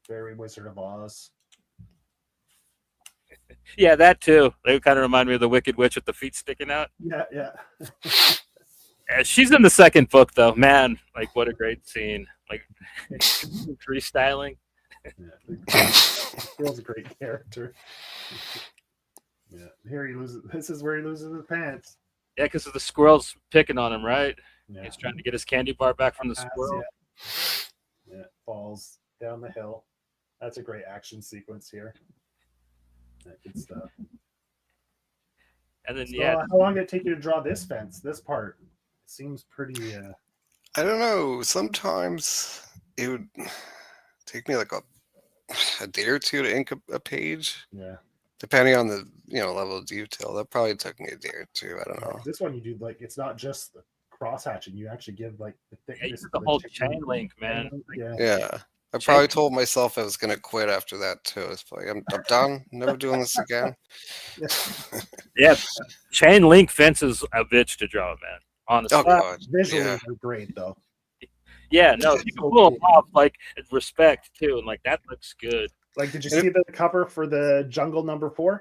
Very Wizard of Oz. Yeah, that too. They kind of remind me of the Wicked Witch with the feet sticking out. Yeah, yeah. She's in the second book though. Man, like what a great scene. Like freestyling. Yeah. Squirrel's a great character. Yeah. Here he loses. This is where he loses his pants. Yeah, because of the squirrel's picking on him, right? Yeah. He's trying to get his candy bar back from the squirrel. Yeah. Falls down the hill. That's a great action sequence here. Yeah, good stuff. And then So, how long did it take you to draw this fence? This part seems pretty. I don't know. Sometimes it would take me like a day or two to ink a page. Yeah. Depending on the level of detail, that probably took me a day or two. I don't know. This one you do like it's not just the cross hatching. You actually give like the thickness. The whole chain link, man. Yeah. I probably told myself I was gonna quit after that too. It's like I'm done. Never doing this again. Yeah, chain link fence is a bitch to draw, man. Honestly, visually they're great though. Yeah, no, you can pull them off like respect too, and like that looks good. Like, did you see the cover for the Jungle #4?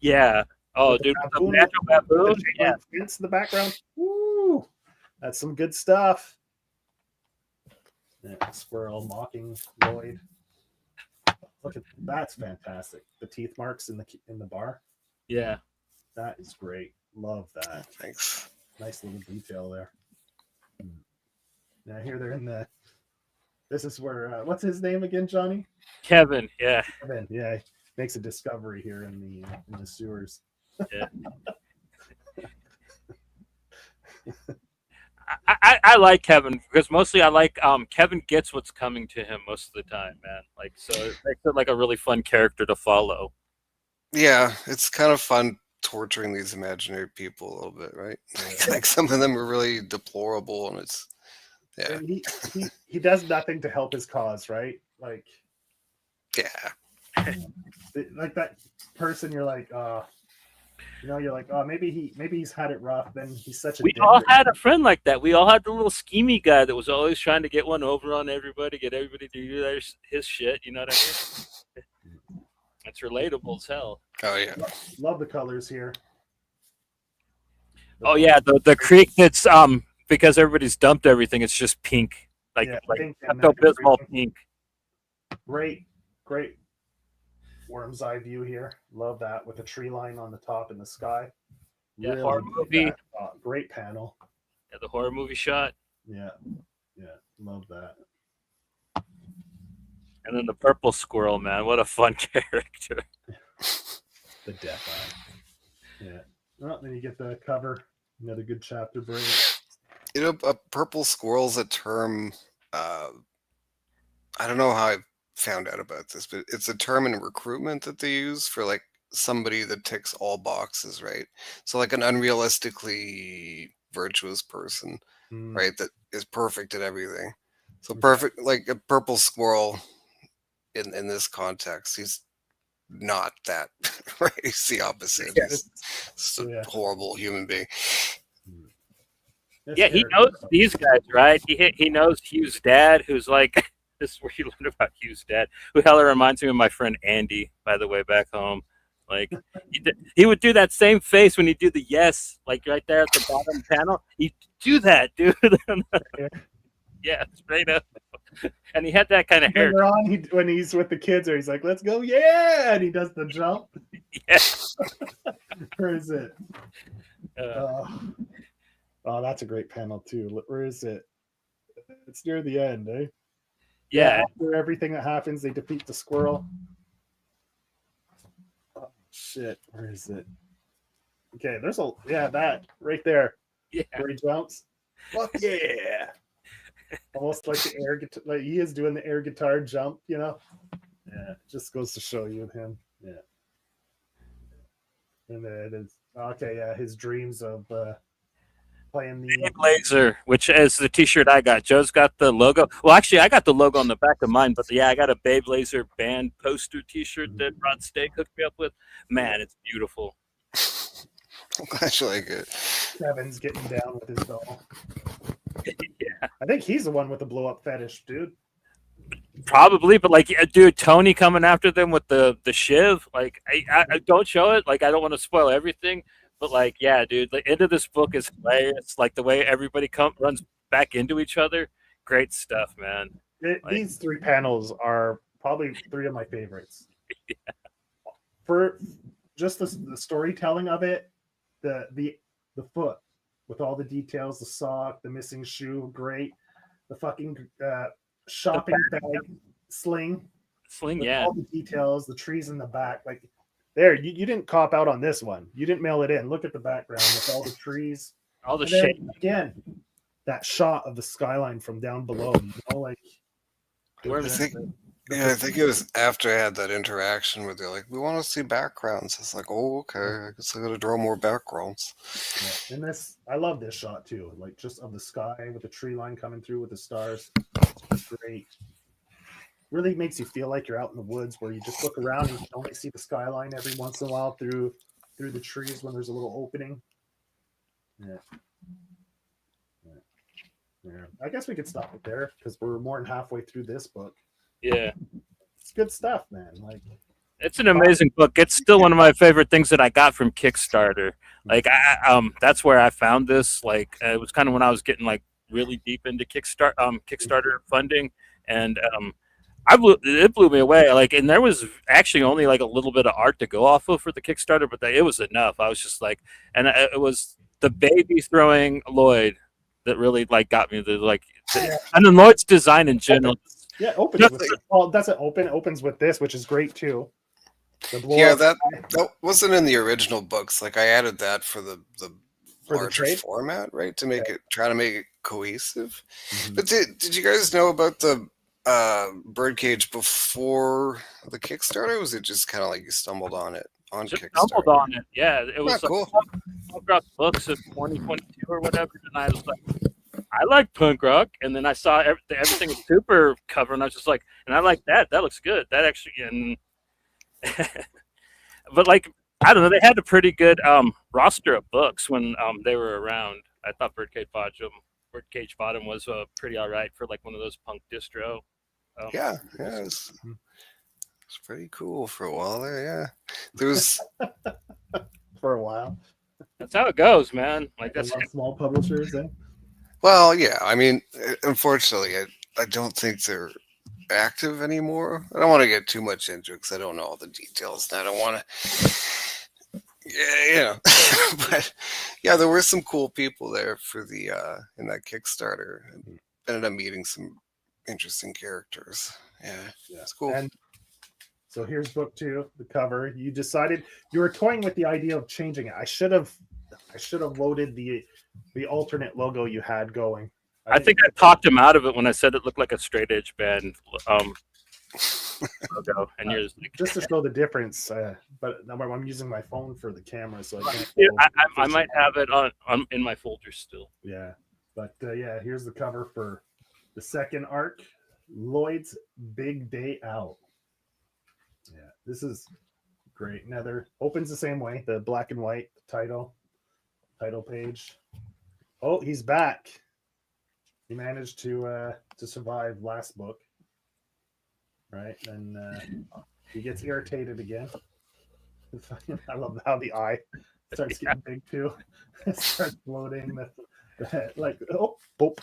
Yeah. Oh, dude, the natural baboon. Yeah, fence in the background. Woo! That's some good stuff. Yeah, squirrel mocking Lloyd. Look at that's fantastic. The teeth marks in the bar. Yeah, that is great. Love that. Thanks. Nice little detail there. Now here they're in the. This is where what's his name again, Johnny? Kevin. Yeah. Kevin. Yeah, makes a discovery here in the sewers. Yeah. I like Kevin because mostly I like Kevin gets what's coming to him most of the time, man. Like so it makes it like a really fun character to follow. Yeah, it's kind of fun torturing these imaginary people a little bit, right? Like some of them are really deplorable, and it's And he does nothing to help his cause, right? Like like that person you're like, you're like, oh, maybe he's had it rough. Then he's such a. We all had a friend like that. We all had the little schemy guy that was always trying to get one over on everybody, get everybody to do his shit. You know what I mean? It's relatable as hell. Oh yeah, love the colors here. Oh yeah, the creek that's because everybody's dumped everything. It's just pink, like Pepto-Bismol pink. Great. Worm's eye view here. Love that with a tree line on the top in the sky. Yeah, really horror movie. Great panel. Yeah, the horror movie shot. Yeah, love that. And then the purple squirrel, man, what a fun character. The death eye. Yeah. Well, then you get the cover. Another good chapter break. A purple squirrel's a term. I don't know how I found out about this, but it's a term in recruitment that they use for like somebody that ticks all boxes, right? So like an unrealistically virtuous person, right? That is perfect at everything. So perfect, like a purple squirrel in this context, he's not that, right? He's the opposite. He's a horrible human being. Yeah, he knows these guys, right? He knows Hugh's dad, who's like, this is where you learn about Hugh's dad, who hella reminds me of my friend Andy, by the way, back home. Like, he would do that same face when he do the yes, like right there at the bottom panel. He'd do that, dude. Yeah, straight up. And he had that kind of hair. Later on, when he's with the kids, or he's like, let's go, yeah! And he does the jump. Yeah. Where is it? Oh, that's a great panel, too. Where is it? It's near the end, eh? Yeah. After everything that happens, they defeat the squirrel. Oh, shit. Where is it? Okay, that right there. Yeah. where he jumps. Fuck yeah! Almost like the air guitar, like he is doing the air guitar jump, you know. Yeah, it just goes to show you him. Yeah, and it is okay. Yeah, his dreams of playing the Blazer, which is the T-shirt I got. Joe's got the logo. Well, actually, I got the logo on the back of mine, but yeah, I got a Babe Laser band poster T-shirt that Rottseak hooked me up with. Man, it's beautiful. I'm glad you like it. Kevin's getting down with his doll. Yeah, I think he's the one with the blow up fetish, dude. probably, but like, yeah, dude, Tony coming after them with the shiv. Like, I don't show it. Like, I don't want to spoil everything, but like, yeah, dude, the end of this book is hilarious. Like the way everybody runs back into each other. Great stuff, man. These 3 panels are probably 3 of my favorites. For just the storytelling of it, the foot with all the details, the sock, the missing shoe, great. The fucking shopping bag sling, yeah. all the details, the trees in the back, like there. You didn't cop out on this one. You didn't mail it in. Look at the background with all the trees, all the shape. Again, that shot of the skyline from down below. You know, like I think it was after I had that interaction where they're like, "We want to see backgrounds." It's like, "Oh, okay. I guess I got to draw more backgrounds." Yeah. And I love this shot too. Like just of the sky with the tree line coming through with the stars. It's great. Really makes you feel like you're out in the woods where you just look around and you can only see the skyline every once in a while through the trees when there's a little opening. Yeah. Yeah. I guess we could stop it there because we're more than halfway through this book. Yeah. It's good stuff, man. Like it's an amazing book. It's still one of my favorite things that I got from Kickstarter. Like that's where I found this. Like it was kind of when I was getting like really deep into Kickstarter funding, and it blew me away. Like, and there was actually only like a little bit of art to go off of for the Kickstarter, but it was enough. I was just like, and it was the baby throwing Lloyd that really like got me. And then Lloyd's design in general. Yeah, opens with well, that's an opens with this, which is great too. That wasn't in the original books. Like I added that for the larger format, right? To make try to make it cohesive. Mm-hmm. But did you guys know about the birdcage before the Kickstarter? Or was it just kind of like you stumbled on it on Kickstarter? Stumbled on it, yeah. It was cool. Punk rock books of 2022 or whatever, and I was like, I like punk rock, and then I saw everything was super cover, and I was just like, and I like that. That looks good. That actually, and but like I don't know, they had a pretty good roster of books when they were around. I thought Birdcage Bottom was pretty all right for like one of those punk distro. It's pretty cool for a while there. Yeah, there was for a while. That's how it goes, man. Like that's small publishers. Well, yeah. I mean, unfortunately, I don't think they're active anymore. I don't want to get too much into it because I don't know all the details, and I don't want to. Yeah, but yeah, there were some cool people there for the in that Kickstarter. And ended up meeting some interesting characters. Yeah, it's cool. And so here's book 2, the cover. You decided you were toying with the idea of changing it. I should have loaded the alternate logo you had going. I think I talked him out of it when I said it looked like a straight edge band logo, and you're just to show the difference. But I'm using my phone for the camera, so I can't. I might have it on in my folder still. Yeah, but here's the cover for the second arc, Lloyd's Big Day Out. Yeah, this is great. Another opens the same way, the black and white title page. Oh, he's back. He managed to survive last book, right? And he gets irritated again. I love how the eye starts getting big too. It starts floating. The head, like boop.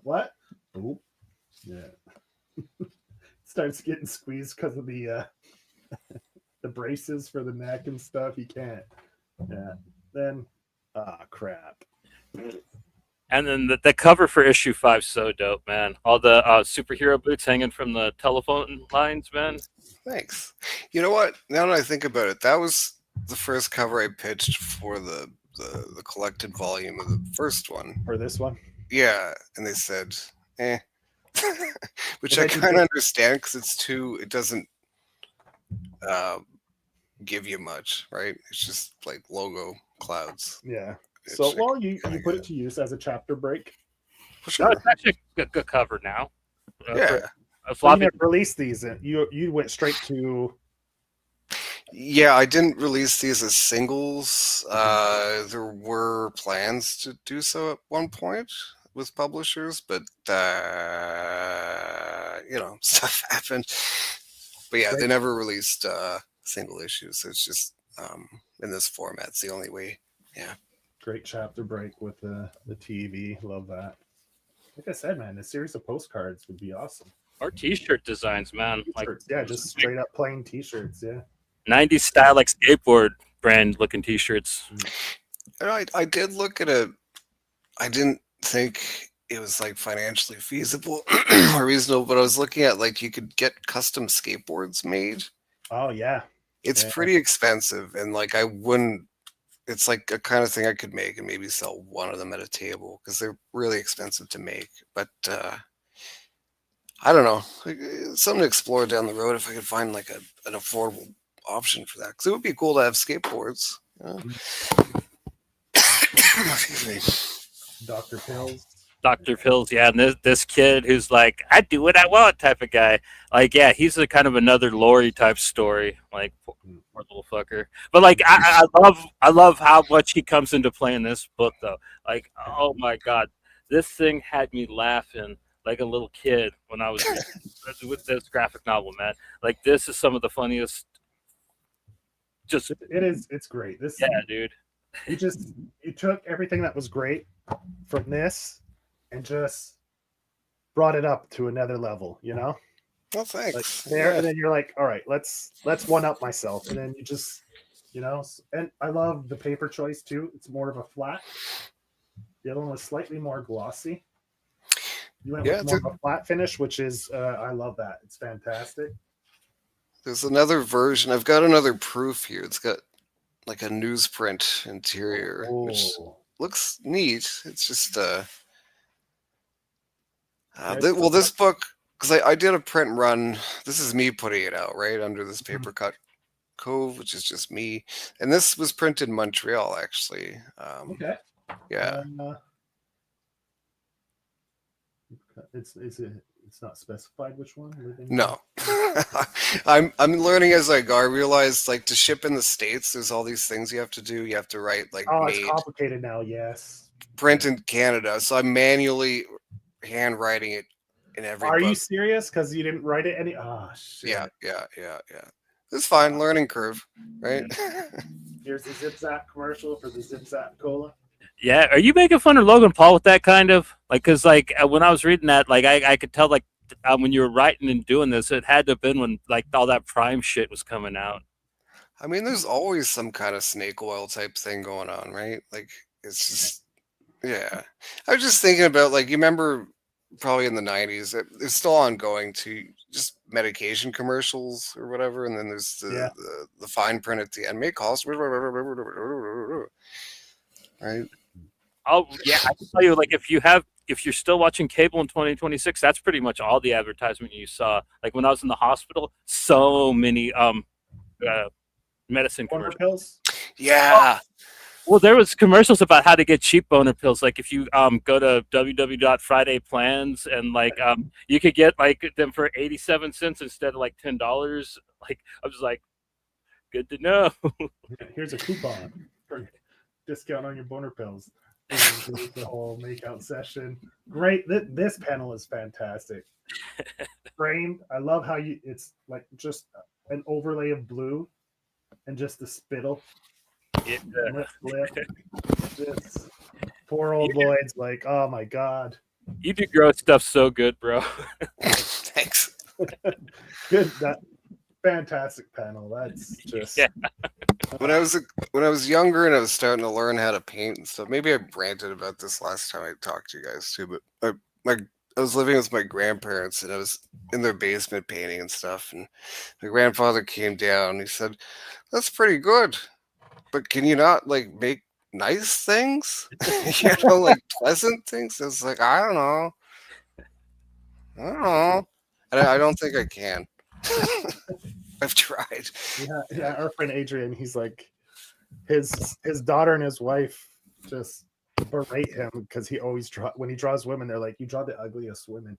What? Boop. Yeah. Starts getting squeezed because of the braces for the neck and stuff. He can't. Yeah. Then, crap. And then the cover for issue 5 so dope, man. All the superhero boots hanging from the telephone lines, man. Thanks. You know what? Now that I think about it, that was the first cover I pitched for the the collected volume of the first one. For this one. Yeah, and they said, eh. Which But I then you kind of pick- understand because it doesn't give you much, right? It's just like logo clouds. Yeah. Which So I well, you kinda put it get. to use as a chapter break. For No, sure. it's actually a good cover now. For Yeah. a But you floppy. never released these. You went straight to. Yeah, I didn't release these as singles. There were plans to do so at one point with publishers, but stuff happened. But yeah, they Great. never released single issues. So it's just in this format. It's the only way. Yeah. Great chapter break with the TV. Love that. Like I said, man, a series of postcards would be awesome. Or T-shirt designs, man. Like T-shirts, yeah, just straight up plain T-shirts, yeah. 90s style, like skateboard brand looking T-shirts. And I did look at a. I didn't think it was like financially feasible or reasonable, but I was looking at like you could get custom skateboards made. Oh yeah, It's yeah. pretty expensive, and like I wouldn't. It's like a kind of thing I could make and maybe sell one of them at a table because they're really expensive to make. But I don't know, like, something to explore down the road if I could find like an affordable option for that. Because it would be cool to have skateboards. Excuse me. Dr. Pills. Dr. Pills, yeah, and this kid who's like, I do what I want type of guy. Like, yeah, he's a kind of another Lori type story. Like, poor little fucker. But like, I love how much he comes into play in this book, though. Like, oh my god, this thing had me laughing like a little kid when I was with this graphic novel, man. Like, this is some of the funniest. Just It is. It's great. This. yeah, dude. You took everything that was great from this and just brought it up to another level. You know. Well, thanks. Like there, and then you're like, all right, let's one up myself, and then you just, and I love the paper choice too. It's more of a flat. The other one was slightly more glossy. You went with more of a flat finish, which is I love that. It's fantastic. There's another version. I've got another proof here. It's got like a newsprint interior, which looks neat. It's just this book, because I did a print run. This is me putting it out right under this paper cut cove, which is just me. And this was printed in Montreal, actually. Okay. Yeah. It's not specified which one. No. I'm learning as I go. I realize like to ship in the States, there's all these things you have to do. You have to write like it's complicated now. Yes. Print in Canada, so I'm manually handwriting it in every. Are you serious? Because you didn't write it any? Oh shit. Yeah. It's fine. Learning curve, right? Here's the Zip Zap commercial for the Zip Zap Cola. Yeah, are you making fun of Logan Paul with that kind of because like when I was reading that, like I could tell like when you were writing and doing this, it had to have been when like all that Prime shit was coming out. I mean, there's always some kind of snake oil type thing going on, right? Like it's just yeah. I was just thinking about like you remember probably in the 90s, it's still ongoing to just medication commercials or whatever, and then there's the fine print at the end may cost right. Oh yeah, I can tell you like if you're still watching cable in 2026, that's pretty much all the advertisement you saw. Like when I was in the hospital, so many medicine commercials. Pills. Yeah. Well, there was commercials about how to get cheap boner pills. Like if you go to www.fridayplans and like you could get like them for 87 cents instead of like $10. Like I was like, good to know. Here's a coupon for discount on your boner pills. The whole makeout session. Great. This panel is fantastic. Framed. I love how it's like just an overlay of blue and just the spittle. Just poor old Lloyd's like, oh my god. You do gross stuff so good, bro. Thanks. Good. That fantastic panel. That's just When I was younger and I was starting to learn how to paint and stuff, maybe I ranted about this last time I talked to you guys too, but I was living with my grandparents and I was in their basement painting and stuff, and my grandfather came down and he said, "That's pretty good, but can you not like make nice things, like pleasant things. It's like I don't know. I don't think I can. I've tried. Yeah. Our friend Adrian, he's like, his daughter and his wife just berate him because he always when he draws women, they're like, "You draw the ugliest women."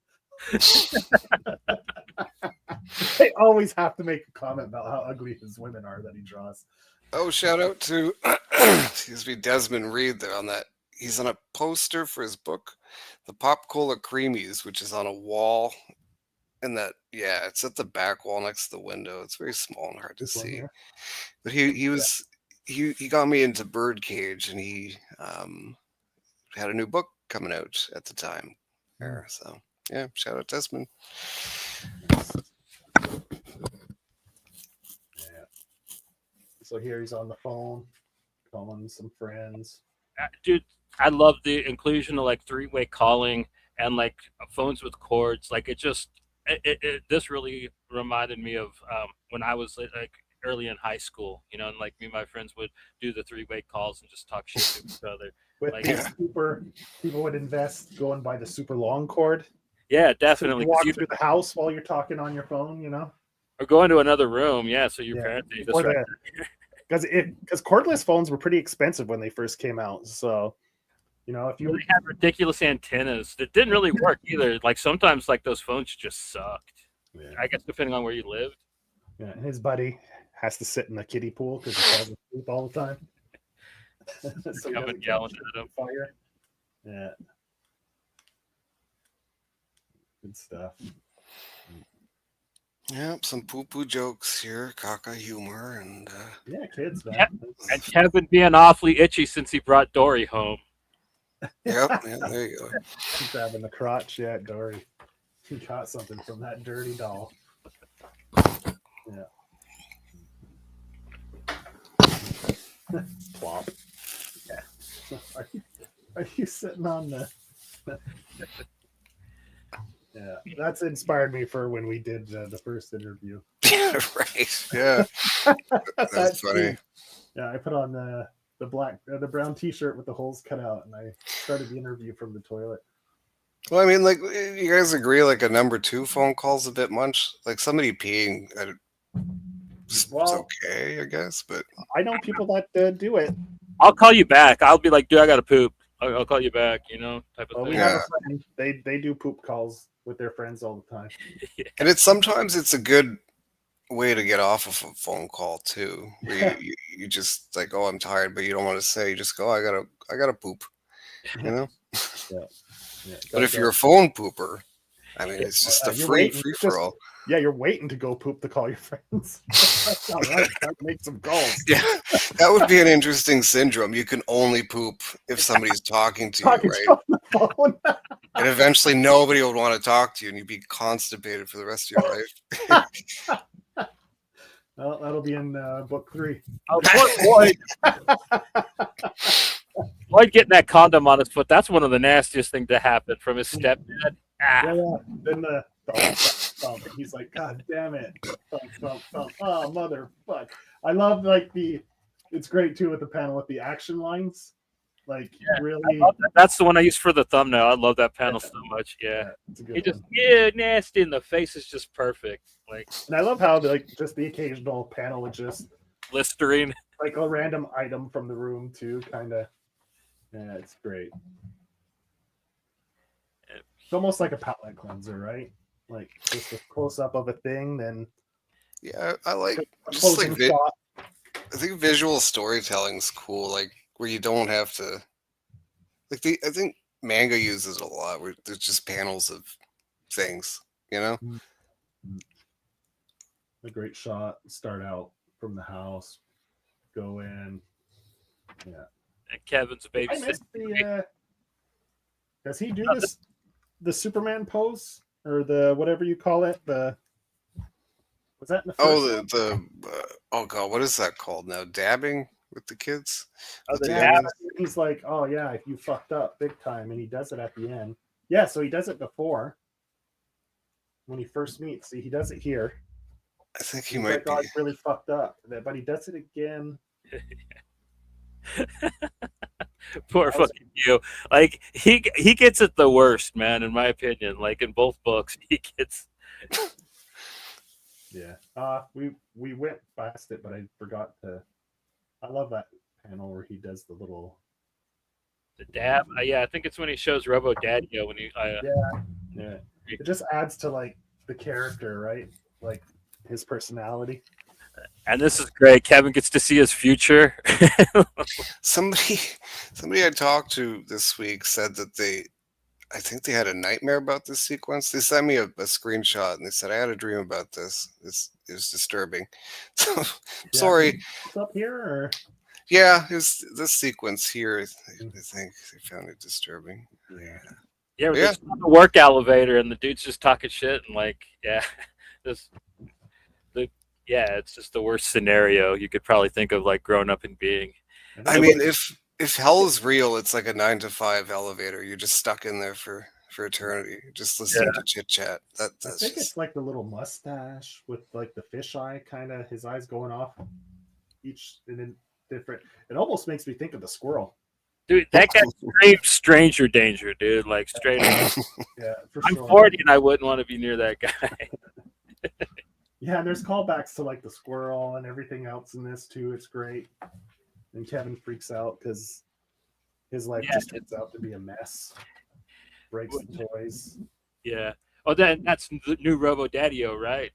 They always have to make a comment about how ugly his women are that he draws. Oh, shout out to excuse me, Desmond Reed there on that. He's on a poster for his book, The Pop Cola Creamies, which is on a wall. And it's at the back wall next to the window. It's very small and hard to This one see. here. But he got me into Birdcage, and he had a new book coming out at the time. There, so yeah, shout out Desmond. Yeah. So here he's on the phone, calling some friends. Dude, I love the inclusion of like three-way calling and like phones with cords. Like this really reminded me of when I was like early in high school, and like me and my friends would do the three-way calls and just talk shit to each other. With Like, people would invest going by the super long cord. yeah, So definitely. you walk through the house while you're talking on your phone, Or going to another room, yeah. So your parents because cordless phones were pretty expensive when they first came out. So, if you they had ridiculous antennas that didn't really work either. Like sometimes, like those phones just sucked. Yeah. I guess depending on where you lived. Yeah, and his buddy has to sit in the kiddie pool because he falls asleep all the time. So he doesn't yelling at him. Fire. Yeah. Good stuff. Yep, some poo-poo jokes here, caca humor, and yeah, kids, man. Yeah. And Kevin being awfully itchy since he brought Dory home. Yep, yeah, there you go. He's grabbing the crotch, yeah, Dory. He caught something from that dirty doll. Yeah. Plop. Yeah. Are you sitting on the? Yeah, that's inspired me for when we did the first interview. Right. Yeah. That's funny. Yeah, I put on the brown T-shirt with the holes cut out, and I started the interview from the toilet. Well, I mean, like, you guys agree, like a number 2 phone call's a bit much. Like somebody peeing, it's okay, I guess. But I know people that do it. I'll call you back. I'll be like, dude, I gotta poop. I'll call you back. Type of thing. We have a friend. They do poop calls with their friends all the time. Yeah. And sometimes it's a good way to get off of a phone call too. Where you just like, oh, I'm tired, but you don't want to say. You just go, I gotta poop. Yeah. But if you're a phone pooper, I mean, it's just a free for all. Yeah, you're waiting to go poop to call your friends. That's not right. Make some calls. Yeah, that would be an interesting syndrome. You can only poop if somebody's talking to you, right? On the phone. And eventually nobody would want to talk to you, and you'd be constipated for the rest of your life. Well, that'll be in book 3. Oh, poor Lloyd getting that condom on his foot, that's one of the nastiest things to happen from his stepdad. Yeah. Then the he's like, God damn it. Thump. Oh, motherfuck. I love it's great too with the panel with the action lines. Like, really. That's the one I use for the thumbnail. I love that panel so much. Yeah. He just, nasty in the face is just perfect. Like, and I love how just the occasional panel with just Listerine. Like a random item from the room too, kind of. Yeah, it's great. It's almost like a palette cleanser, right? Like just a close up of a thing, then. Yeah, I like just like I think visual storytelling's cool, like where you don't have to. Like I think manga uses it a lot, where there's just panels of things, A great shot. Start out from the house, go in. Yeah. And Kevin's baby. I missed does he do this? The Superman pose or the whatever you call it? Was that in the first oh god, what is that called now? Dabbing with the kids? He's like, oh yeah, you fucked up big time, and he does it at the end. Yeah, so he does it before when he first meets. See, he does it here. I think he might be. Oh, I really fucked up, but he does it again. Poor fucking you. Like he gets it the worst, man. In my opinion, like in both books, he gets. Yeah. We went past it, but I forgot to. I love that panel where he does the little. The dab, yeah, I think it's when he shows Robo Daddio when he. Yeah. It just adds to like the character, right? Like his personality. And this is great. Kevin gets to see his future. Somebody I talked to this week said that I think they had a nightmare about this sequence. They sent me a screenshot and they said I had a dream about this. It was disturbing. So sorry. What's up here? Or? Yeah, it was this sequence here. I think they found it disturbing. Yeah. Yeah, there's a work elevator and the dude's just talking shit and like, yeah, it's just the worst scenario you could probably think of, like growing up and being. I mean, if hell is real, it's like a 9 to 5 elevator. You're just stuck in there for eternity, just listening to chit chat. I think it's like the little mustache with like the fisheye, kind of his eyes going off each and then different. It almost makes me think of the squirrel. Dude, that guy screams stranger danger, dude. Like straight up. Yeah, for I'm sure. 40 and I wouldn't want to be near that guy. Yeah, and there's callbacks to like the squirrel and everything else in this too. It's great. And Kevin freaks out because his life just turns out to be a mess. Breaks the toys. Yeah. Oh, that's the new Robo Daddio, right?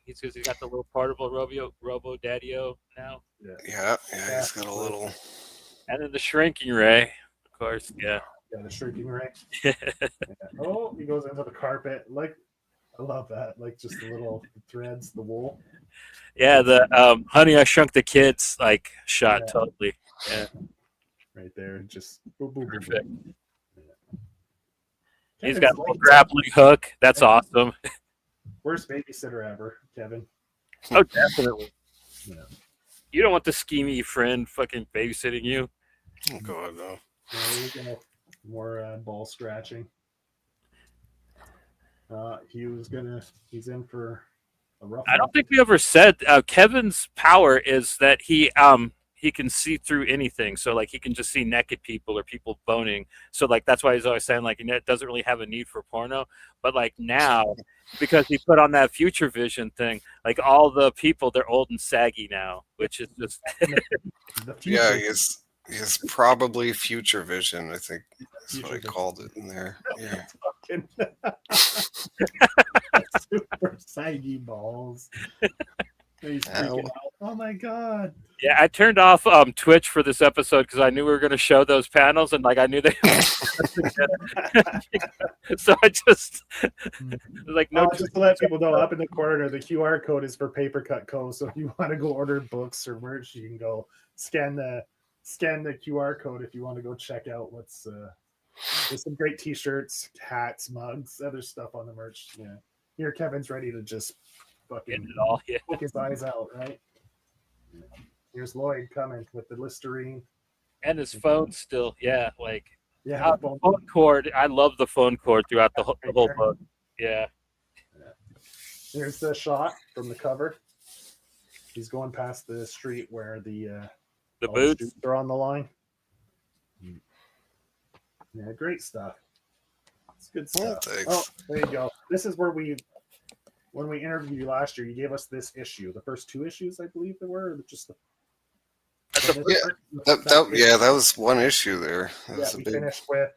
He's got the little portable Robo Daddio now. Yeah, he's got a little. And then the shrinking ray, of course. Yeah. Yeah, the shrinking ray. Oh, he goes into the carpet. Like, I love that. Like just the little threads, the wool. Yeah, the Honey, I Shrunk the Kids like shot totally. Yeah. Right there, just boom, boom, perfect. Boom. He's got a little grappling hook. That's awesome. Worst babysitter ever, Kevin. Oh, definitely. Yeah. You don't want the schemy friend fucking babysitting you. Oh God, no. More ball scratching. He's in for a rough. I don't think we ever said Kevin's power is that he can see through anything. So like he can just see naked people or people boning. So like that's why he's always saying like it doesn't really have a need for porno. But like now, because he put on that future vision thing, like all the people they're old and saggy now, which is just yeah, he has probably future vision. I think that's what I called it in there. Yeah. Super saggy balls. He's freaking out. Oh my God. Yeah, I turned off Twitch for this episode because I knew we were going to show those panels, and like I knew they. So I just like just to let people know, up in the corner, the QR code is for Paper Cut Co. So if you want to go order books or merch, you can go scan the QR code if you want to go check out what's. There's some great T-shirts, hats, mugs, other stuff on the merch. Yeah, here Kevin's ready to just fucking it all. Yeah, poke his eyes out, right? Here's Lloyd coming with the Listerine and his phone still. Yeah, like phone cord. I love the phone cord throughout the whole book. Yeah. Here's the shot from the cover. He's going past the street where the boots are on the line. Yeah, great stuff. It's good stuff. Oh, there you go. This is where when we interviewed you last year, you gave us this issue. The first 2 issues, I believe they were, or just the. That was one issue there. We finished with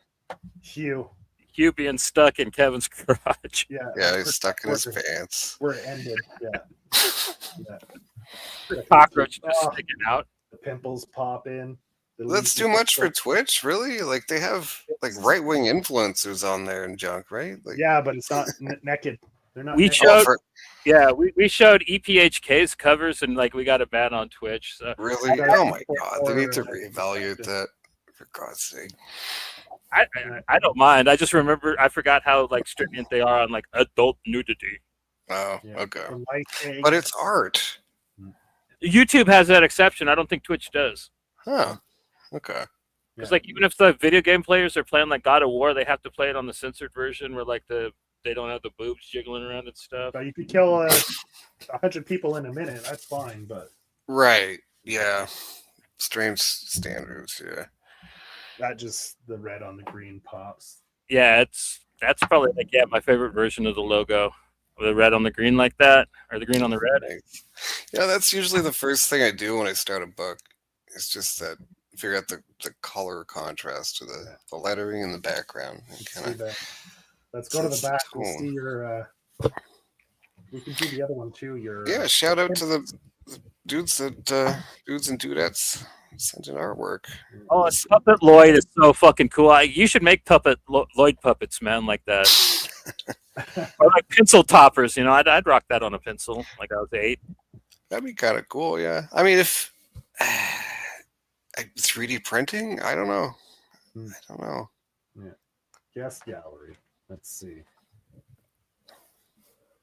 Hugh. Hugh being stuck in Kevin's garage. Yeah, he's stuck in his pants. Where it ended. Yeah. The cockroach just sticking out. The pimples pop in. That's too much for Twitch, really? Like they have like right-wing influencers on there and junk, right? Like, yeah, but it's not naked. They're not. We showed, we showed EPHK's covers and like we got a ban on Twitch. So. Really? Oh my God! They need to reevaluate that. For God's sake. I don't mind. I just remember I forgot how like stringent they are on like adult nudity. Oh, okay. But it's art. YouTube has that exception. I don't think Twitch does. Huh. Okay. Because like even if the video game players are playing like God of War, they have to play it on the censored version where like they don't have the boobs jiggling around and stuff. But you could kill 100 people in a minute. That's fine, but right. Yeah. Strange standards. Yeah. That just the red on the green pops. Yeah, that's probably like my favorite version of the logo. The red on the green like that, or the green on the red. Nice. Yeah, that's usually the first thing I do when I start a book. It's just that figure out the color contrast to the lettering in the background and See kind of that? Let's go to the sets the back. We'll tone. see your. We can do the other one too. Your Yeah, shout out to the dudes dudes and dudettes sent in artwork. Oh, and Puppet Lloyd is so fucking cool. You should make Lloyd puppets, man, like that, or like pencil toppers. I'd rock that on a pencil, like I was 8. That'd be kind of cool. Yeah, I mean, if 3D printing, I don't know. I don't know. Yeah. Guest gallery. Let's see.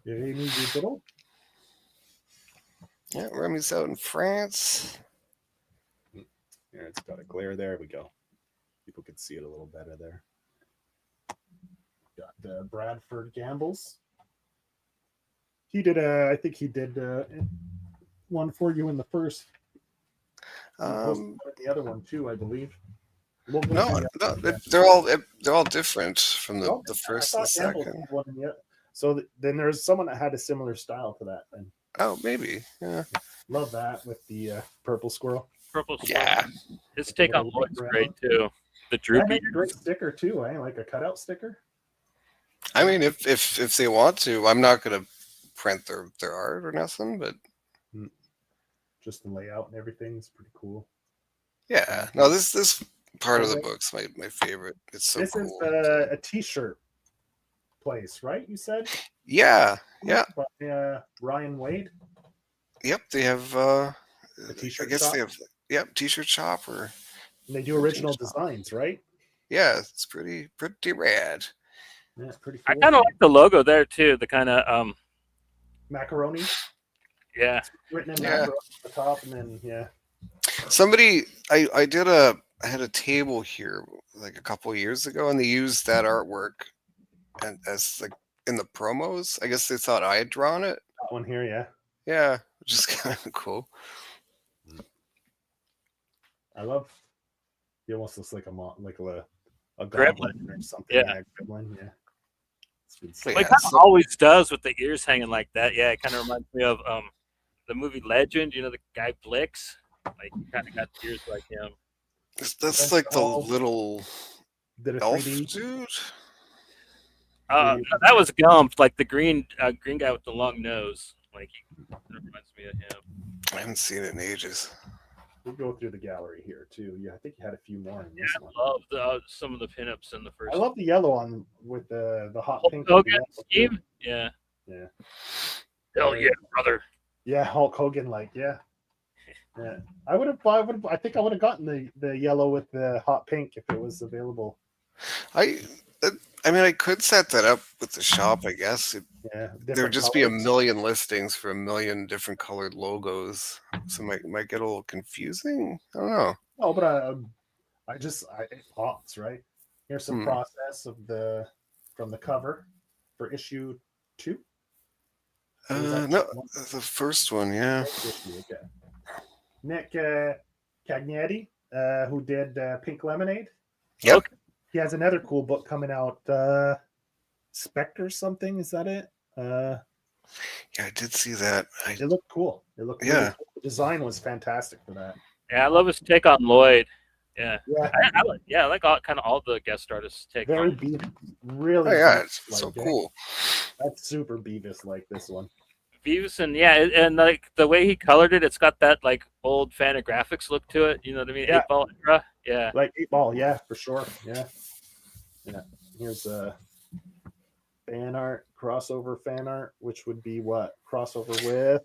Amy Goodall. Yeah, Remy's out in France. Yeah, it's got a glare. There we go. People could see it a little better there. Got Bradford Gambles. He did I think he did one for you in the first. The other one too, I believe. We'll No, they're all different from the first and the second. So then there's someone that had a similar style to that. Then oh, maybe, yeah. Love that with the purple squirrel. Purple Squirrel. Yeah. His take on Lloyd's great too. The droopy. Great sticker too, eh? Like a cutout sticker. I mean, if they want to, I'm not gonna print their art or nothing, but just the layout and everything is pretty cool. Yeah, no, this part of the book's my favorite. It's so this cool. This is a t-shirt place, right? You said? Yeah. By Ryan Wade. Yep, they have a t-shirt. I guess shop? they have t-shirt shop or. And they do original designs, right? Yeah, it's pretty rad. Yeah, it's pretty cool. I kind of like the logo there too. The kind of macaroni. Yeah. It's written in macaroni at the top, and then Somebody, I had a table here like a couple of years ago, and they used that artwork and as like in the promos. I guess they thought I had drawn it. That one here, yeah. Yeah, which is kind of cool. I love. He almost looks like a gremlin or something. Yeah, gremlin. Yeah. Well, it kind of always does with the ears hanging like that. Yeah, it kind of reminds me of the movie Legend. The guy Blix. Like he kind of got ears like him. That's like the little elf dude. No, that was Gump, like the green guy with the long nose. Like that reminds me of him. I haven't seen it in ages. We'll go through the gallery here too. Yeah, I think you had a few more in this one. I love some of the pinups in the first. I love the yellow on with the hot Hulk pink. Hogan, Steve. Yeah. Hell yeah, brother. Yeah, Hulk Hogan. Yeah. I think I would have gotten the yellow with the hot pink if it was available. I mean, I could set that up with the shop, I guess. There would just be a million listings for a million different colored logos, so it might get a little confusing. I don't know. Oh, but it pops, right? Here's some process from the cover for issue 2. No, the first one, yeah. Okay. Nick Cagnetti, who did Pink Lemonade. Yep. Okay. He has another cool book coming out, Spectre something. Is that it? Yeah, I did see that. It looked cool. It looked really cool. The design was fantastic for that. Yeah, I love his take on Lloyd. Yeah. Yeah. I like all the guest artists' take Very on Beavis. Really. Oh, yeah, it's so cool. That's super Beavis like this one. Beavis and like the way he colored it, it's got that like old Fantagraphics look to it. You know what I mean? Yeah. 8-ball era. Yeah. Like 8-ball, yeah, for sure. Yeah. Here's crossover fan art, which would be what? Crossover with?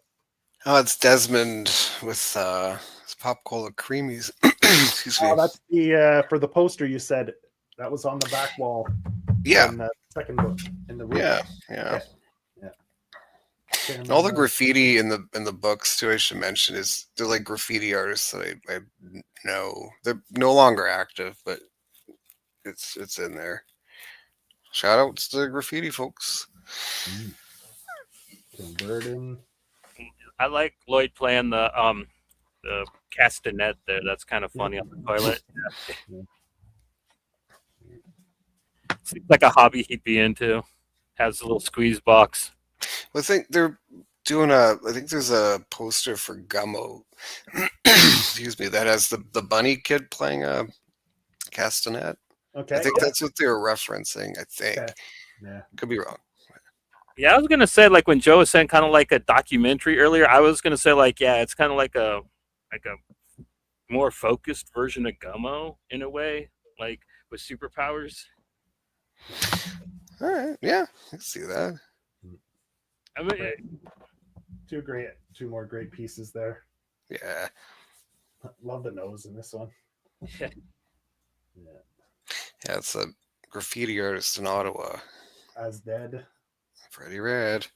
Oh, it's Desmond with his Pop Cola Creamies. Excuse me. Oh, that's the for the poster you said that was on the back wall. Yeah. In the second book in the room. Yeah. And all the graffiti in the books too, I should mention, is they're like graffiti artists that I know. They're no longer active, but it's in there. Shout outs to the graffiti folks. Converting. I like Lloyd playing the castanet there. That's kind of funny on the toilet. Seems like a hobby he'd be into. Has a little squeeze box. I think they're doing a. I think there's a poster for Gummo. Excuse me. That has the bunny kid playing a castanet. Okay. I think Yeah. that's what they were referencing. I think. Okay. Yeah. Could be wrong. Yeah, I was gonna say like when Joe was saying kind of like a documentary earlier. I was gonna say like yeah, it's kind of like a more focused version of Gummo in a way, like with superpowers. All right. Yeah, I can see that. I mean, Great. Two more great pieces there. Yeah. Love the nose in this one. yeah. Yeah. Yeah, it's a graffiti artist in Ottawa, As dead. Freddie Red.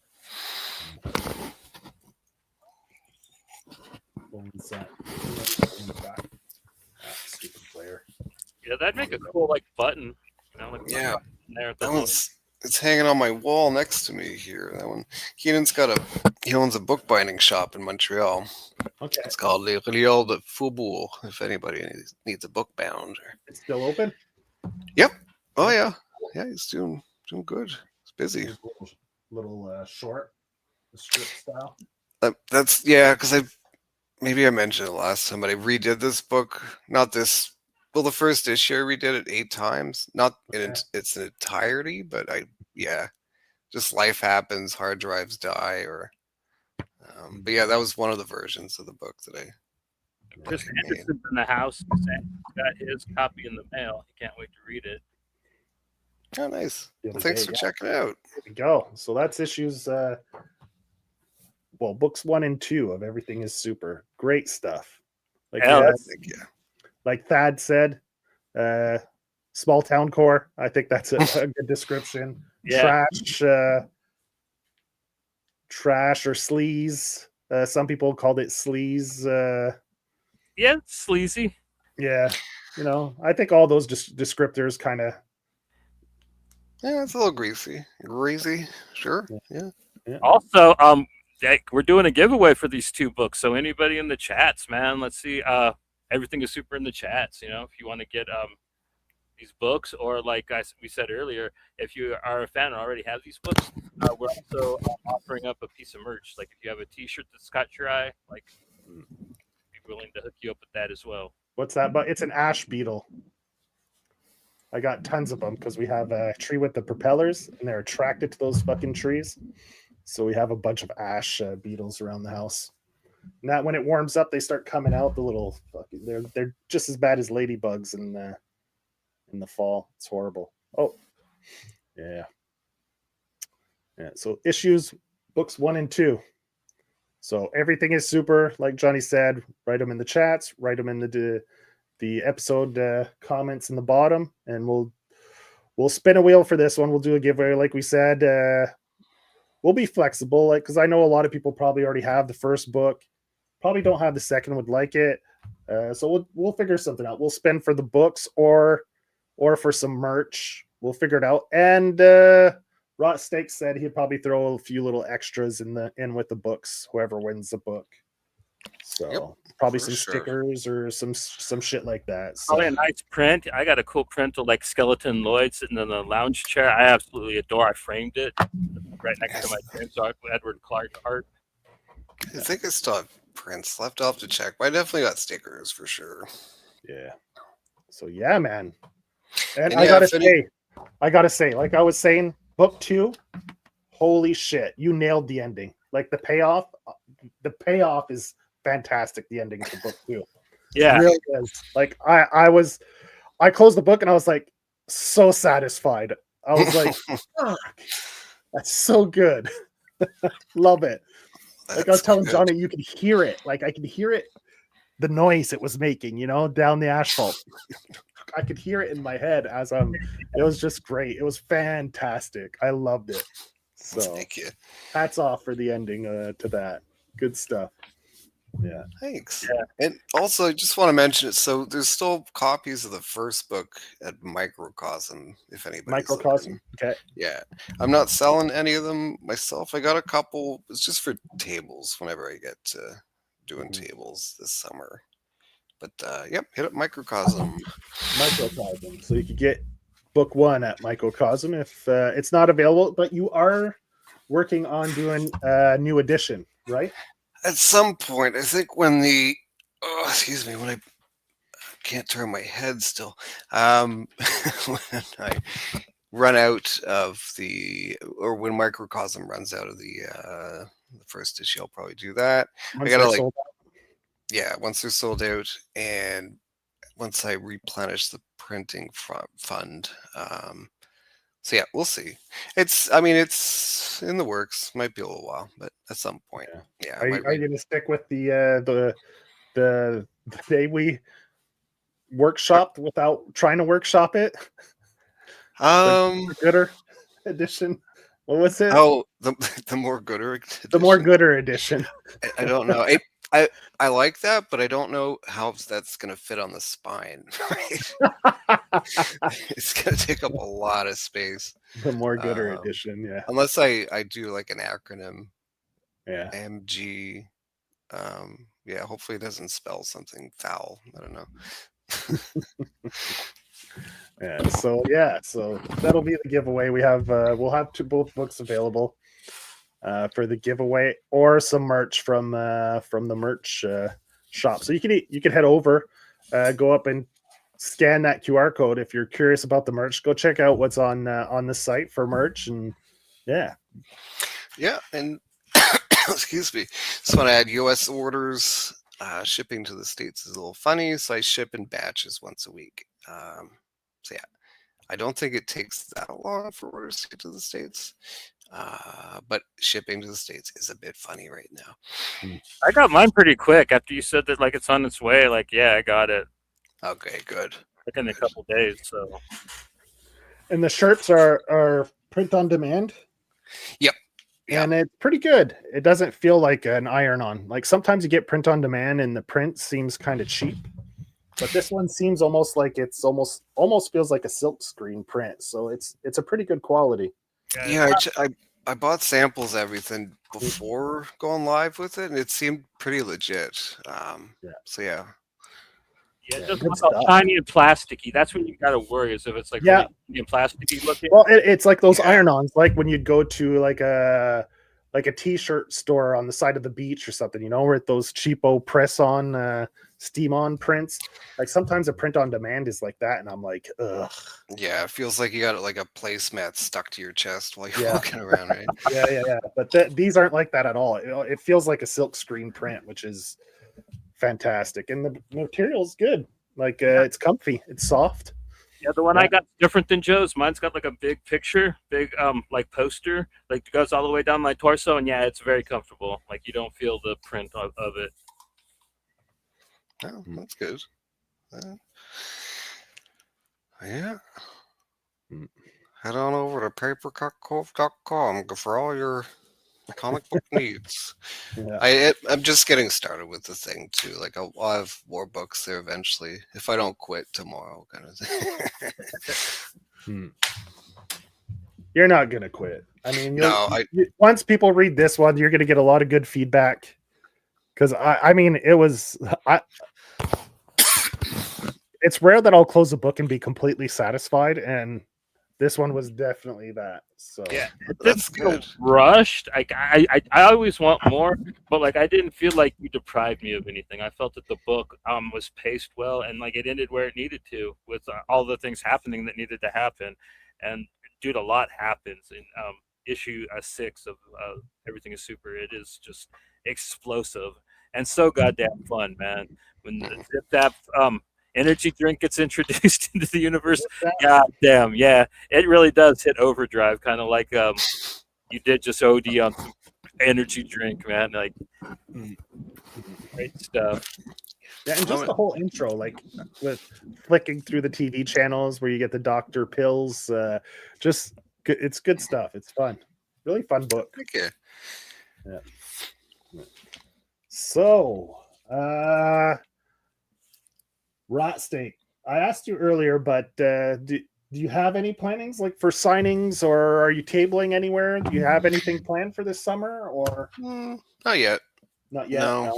Stupid player. Yeah, that'd make a cool like button. You know, like Yeah, there at the that one's it's hanging on my wall next to me here. That one. He owns a bookbinding shop in Montreal. Okay. It's called Les Reliaux de Faubourg. If anybody needs a book bound. It's still open? Oh yeah, yeah. He's doing good. He's busy. Little short, strip style. That's yeah. Because maybe I mentioned it last time, but I redid this book. Not this. Well, the first issue I redid it 8 times. Not in its entirety, but just life happens. Hard drives die, or. But yeah, that was one of the versions of the book that I. Chris Anderson's in the house. He's got his copy in the mail. He can't wait to read it. Oh, nice. Well, thanks for checking it out. There we go. So that's issues. Books 1 and 2 of Everything is Super. Great stuff. Like like Thad said, small town core. I think that's a good description. Yeah. Trash or sleaze. Some people called it sleaze. Yeah, sleazy. Yeah, I think all those descriptors kind of. Yeah, it's a little greasy. Greasy, sure. Yeah. Also, we're doing a giveaway for these 2 books. So anybody in the chats, man, let's see. Everything is super in the chats. If you want to get these books, or like we said earlier, if you are a fan and already have these books, we're also offering up a piece of merch. Like if you have a T-shirt that's caught your eye, like be willing to hook you up with that as well. What's that? But it's an ash beetle. I got tons of them because we have a tree with the propellers, and they're attracted to those fucking trees. So we have a bunch of ash beetles around the house. And that when it warms up, they start coming out. The little fucking, they're just as bad as ladybugs in the fall. It's horrible. Oh, yeah. So books 1 and 2. So Everything is Super. Like Johnny said, write them in the chats. Write them in the episode comments in the bottom, and we'll spin a wheel for this one. We'll do a giveaway, like we said. We'll be flexible, like because I know a lot of people probably already have the first book, probably don't have the second, would like it. So we'll figure something out. We'll spin for the books or for some merch. We'll figure it out. And Rottseak said he'd probably throw a few little extras in with the books. Whoever wins the book. So probably some stickers or some shit like that. So. Probably a nice print. I got a cool print of like skeleton Lloyd sitting in the lounge chair. I absolutely adore. I framed it right next to my James Edward Clark art. I think I still have prints left. I'll have to check, but I definitely got stickers for sure. Yeah. So yeah, man. And I gotta say, like I was saying, book 2, holy shit, you nailed the ending. Like the payoff is fantastic. The ending of book 2. Yeah. It really is. Like I closed the book and I was like so satisfied. I was like, fuck, that's so good. Love it. Like I was telling Johnny, you could hear it. Like I could hear it, the noise it was making, down the asphalt. I could hear it in my head as it was just great. It was fantastic. I loved it. So thank you. Hats off for the ending to that. Good stuff. Yeah. Thanks. Yeah. And also, I just want to mention it. So there's still copies of the first book at Microcosm, if anybody's Microcosm. looking. Okay. Yeah. I'm not selling any of them myself. I got a couple. It's just for tables whenever I get to doing tables this summer. But hit up Microcosm. Microcosm. So you could get book 1 at Microcosm if it's not available, but you are working on doing a new edition, right? At some point, I think when the excuse me, when I can't turn my head still, when I run out of or when Microcosm runs out of the first issue, I'll probably do that. Once I gotta they're like, sold out. yeah, once they're sold out, and once I replenish the printing fund. So yeah, we'll see. I mean, it's in the works. Might be a little while, but at some point, Yeah. yeah, I Are you, might are you going to stick with the day we workshopped without trying to workshop it? The gooder edition. What was it? Oh, the more gooder edition. The more gooder edition. I don't know. I like that, but I don't know how that's gonna fit on the spine. Right? It's gonna take up a lot of space. The more gooder Um, edition. Yeah. Unless I do like an acronym, Yeah. MG. Yeah, hopefully it doesn't spell something foul. I don't know. So that'll be the giveaway. We'll have both books available for the giveaway, or some merch from the merch shop. So you can head over, go up and scan that QR code if you're curious about the merch. Go check out what's on the site for merch, and yeah, and excuse me. So when I had U.S. orders, shipping to the States is a little funny. So I ship in batches once a week. So yeah, I don't think it takes that long for orders to get to the States. But shipping to the States is a bit funny right now. I got mine pretty quick after you said that, like, it's on its way. Like, yeah, I got it. Okay, good. Like in a couple days. So. And the shirts are print on demand. Yep. And it's pretty good. It doesn't feel like an iron-on. Like sometimes you get print on demand and the print seems kind of cheap, but this one seems almost like it's almost feels like a silk screen print. So it's a pretty good quality. Yeah, I bought samples of everything before going live with it, and it seemed pretty legit. So yeah. Yeah, it doesn't look all shiny and plasticky. That's when you got to worry, is if it's like really shiny and plasticky looking. Well, it's like those iron-ons, like when you'd go to like a t-shirt store on the side of the beach or something, where those cheapo press-on, steam-on prints. Like sometimes a print on demand is like that, and I'm like, ugh. Yeah, it feels like you got like a placemat stuck to your chest while you're walking around, right? Yeah. But these aren't like that at all. It feels like a silk screen print, which is fantastic, and the material's good. Like it's comfy, it's soft. Yeah, the one I got is different than Joe's. Mine's got like a big picture, big like poster, like it goes all the way down my torso, and yeah, it's very comfortable. Like you don't feel the print of it. Oh, that's good. Yeah. Head on over to papercutcove.com for all your comic book needs. I'm just getting started with the thing too. Like I'll have more books there eventually if I don't quit tomorrow, kind of thing. You're not gonna quit. I mean, once people read this one, you're gonna get a lot of good feedback. Because I mean, it's rare that I'll close a book and be completely satisfied, and this one was definitely that. So yeah, that's good. Rushed. I always want more, but like I didn't feel like you deprived me of anything. I felt that the book was paced well, and like it ended where it needed to, with all the things happening that needed to happen. And dude, a lot happens in issue 6 of Everything is Super. It is just explosive and so goddamn fun, man. When the Zip Zap energy drink gets introduced into the universe, god damn, yeah, it really does hit overdrive, kind of like you did just OD on some energy drink, man. Like great stuff. Yeah, and just the whole intro, like with flicking through the TV channels where you get the doctor pills, just it's good stuff. It's fun, really fun book. Okay. Yeah. So, Rottseak, I asked you earlier, but do you have any plannings like for signings, or are you tabling anywhere? Do you have anything planned for this summer, or not yet? Not yet. No.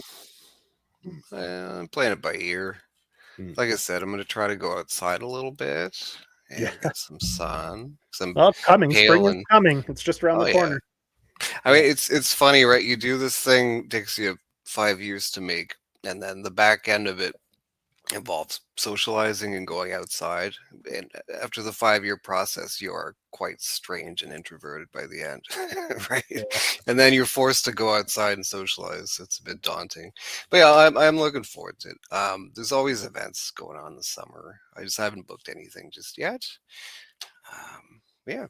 I'm playing it by ear. Like I said, I'm going to try to go outside a little bit and get some sun. Some Well, it's coming. Spring is and coming. It's just around oh the yeah. corner. I mean, it's funny, right? You do this thing, takes you 5 years to make, and then the back end of it involves socializing and going outside. And after the 5 year process, you are quite strange and introverted by the end, right? Yeah. And then you're forced to go outside and socialize. It's a bit daunting, but yeah, I'm looking forward to it. There's always events going on this summer. I just haven't booked anything just yet. Yeah,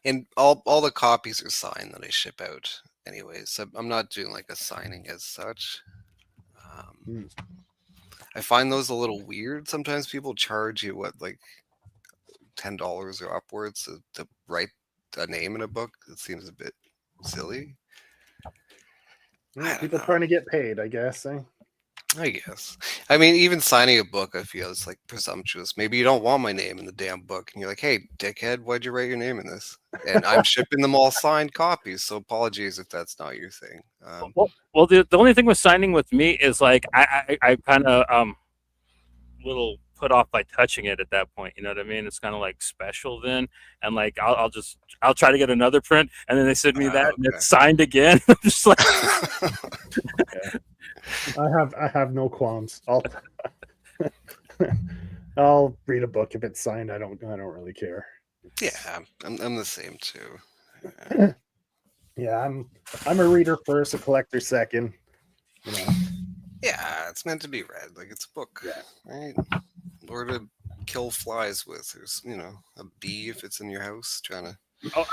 and all the copies are signed that I ship out. Anyways, so I'm not doing like a signing as such. Hmm. I find those a little weird. Sometimes people charge you what, like $10 or upwards to write a name in a book. It seems a bit silly. I don't People know. trying to get paid, I guess. Eh? I guess. I mean, even signing a book, I feel it's like presumptuous. Maybe you don't want my name in the damn book, and you're like, "Hey, dickhead, why'd you write your name in this?" And I'm shipping them all signed copies. So apologies if that's not your thing. Well, the only thing with signing with me is like I kind of little put off by touching it at that point. You know what I mean? It's kind of like special then, and like I'll try to get another print, and then they send me that, and it's signed again. I'm just like, Yeah. I have no qualms. I'll read a book if it's signed. I don't really care. Yeah, I'm the same too. Yeah, I'm a reader first, a collector second. You know. Yeah, it's meant to be read. Like it's a book, Yeah. right? Or to kill flies with. There's, a bee if it's in your house trying to. oh,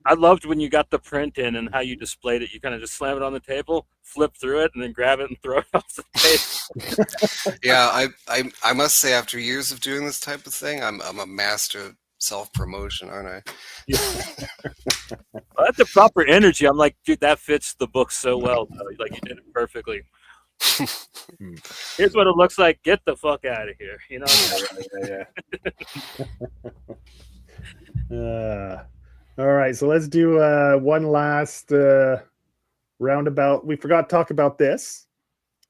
I loved when you got the print in and how you displayed it. You kind of just slam it on the table, flip through it, and then grab it and throw it off the table. Yeah, I must say, after years of doing this type of thing, I'm a master of self-promotion, aren't I? Well, that's the proper energy. I'm like, dude, that fits the book so well. Like you did it perfectly. Here's what it looks like. Get the fuck out of here. You know. Yeah. All right, so let's do one last roundabout. We forgot to talk about this.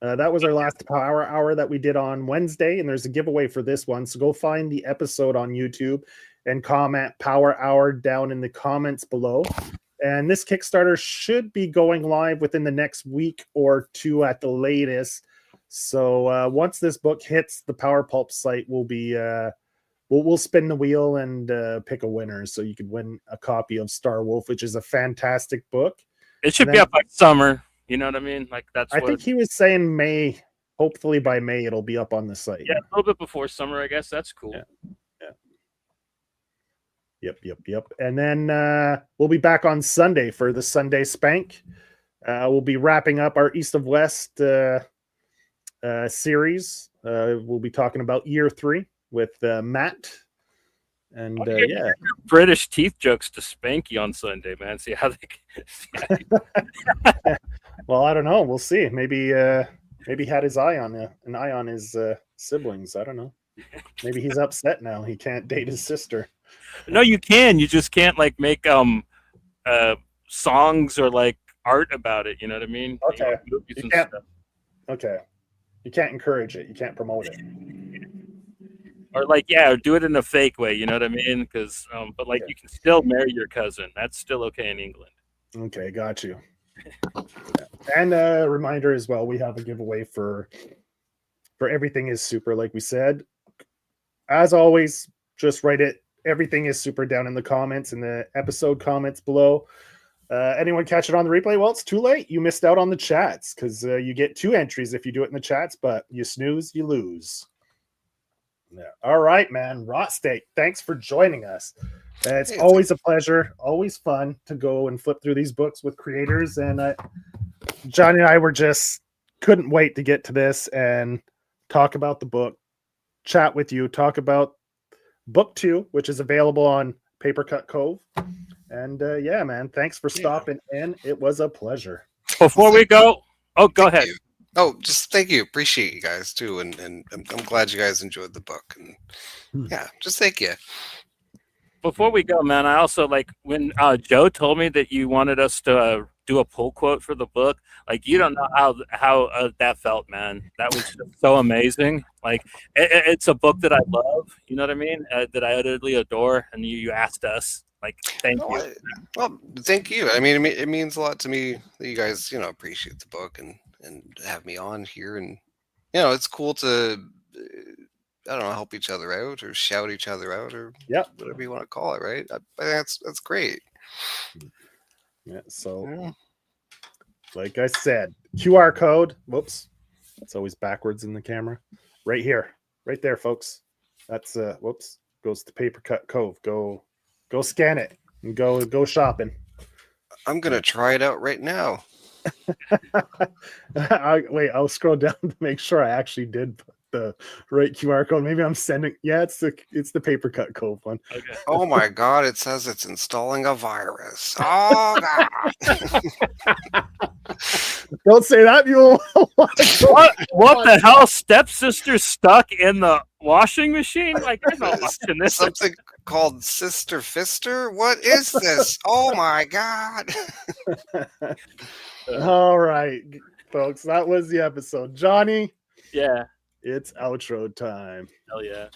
That was our last Power Hour that we did on Wednesday, and there's a giveaway for this one. So go find the episode on YouTube and comment Power Hour down in the comments below. And this Kickstarter should be going live within the next week or two at the latest. So once this book hits the Power Pulp site, we'll be we'll spin the wheel and pick a winner. So you could win a copy of Star Wolf, which is a fantastic book. It should be up by summer. You know what I mean? Like that's. I think he was saying May. Hopefully by May it'll be up on the site. Yeah, a little bit before summer, I guess. That's cool. Yeah. Yep. And then we'll be back on Sunday for the Sunday Spank. We'll be wrapping up our East of West series. We'll be talking about year 3 with Matt. And yeah, British teeth jokes to Spanky on Sunday, man. See how they. Well, I don't know. We'll see. Maybe he had his eye on an eye on his siblings. I don't know. Maybe he's upset now. He can't date his sister. No, you can. You just can't like make songs or like art about it. You know what I mean? Okay. You can't. Okay. You can't encourage it. You can't promote it. Or like, yeah, do it in a fake way. You know what I mean? Because, but like, you can still marry your cousin. That's still okay in England. Okay, got you. And a reminder as well, we have a giveaway for Everything is Super, like we said. As always, just write it. Everything is Super down in the comments, in the episode comments below. Anyone catch it on the replay? Well, it's too late. You missed out on the chats because you get 2 entries if you do it in the chats, but you snooze, you lose. Yeah. All right, man. Rottsteak, thanks for joining us. It's always a pleasure, always fun to go and flip through these books with creators. And Johnny and I couldn't wait to get to this and talk about the book, chat with you, talk about book 2, which is available on Paper Cut Cove. And yeah, man, thanks for stopping in. It was a pleasure. Before we go, go ahead. Oh, just thank you. Appreciate you guys too. And I'm glad you guys enjoyed the book. And yeah, just thank you. before we go, man, I also like when Joe told me that you wanted us to do a pull quote for the book. Like, you don't know how that felt, man. That was just so amazing. Like, it's a book that I love. You know what I mean? That I utterly adore, and you asked us. Like, thank Oh, you. well, thank you. I mean, it means a lot to me that you guys, appreciate the book and have me on here, and it's cool to, I don't know, help each other out or shout each other out or Yep. whatever you want to call it, right? I think that's great. Yeah. So, Yeah. like I said, QR code. Whoops, it's always backwards in the camera. Right here, right there, folks. That's whoops, goes to Paper Cut Cove. Go scan it and go shopping. I'm gonna try it out right now. Wait, I'll scroll down to make sure I actually did put the right QR code. Maybe I'm sending. Yeah, it's the Paper Cut Cove one. Okay. Oh my God! It says it's installing a virus. Oh God! Don't say that, you. What the hell? Stepsister stuck in the washing machine? Like, there's no washing this. Something called Sister Fister? What is this? Oh my God! All right, folks, that was the episode. Johnny, Yeah. it's outro time. Hell yeah.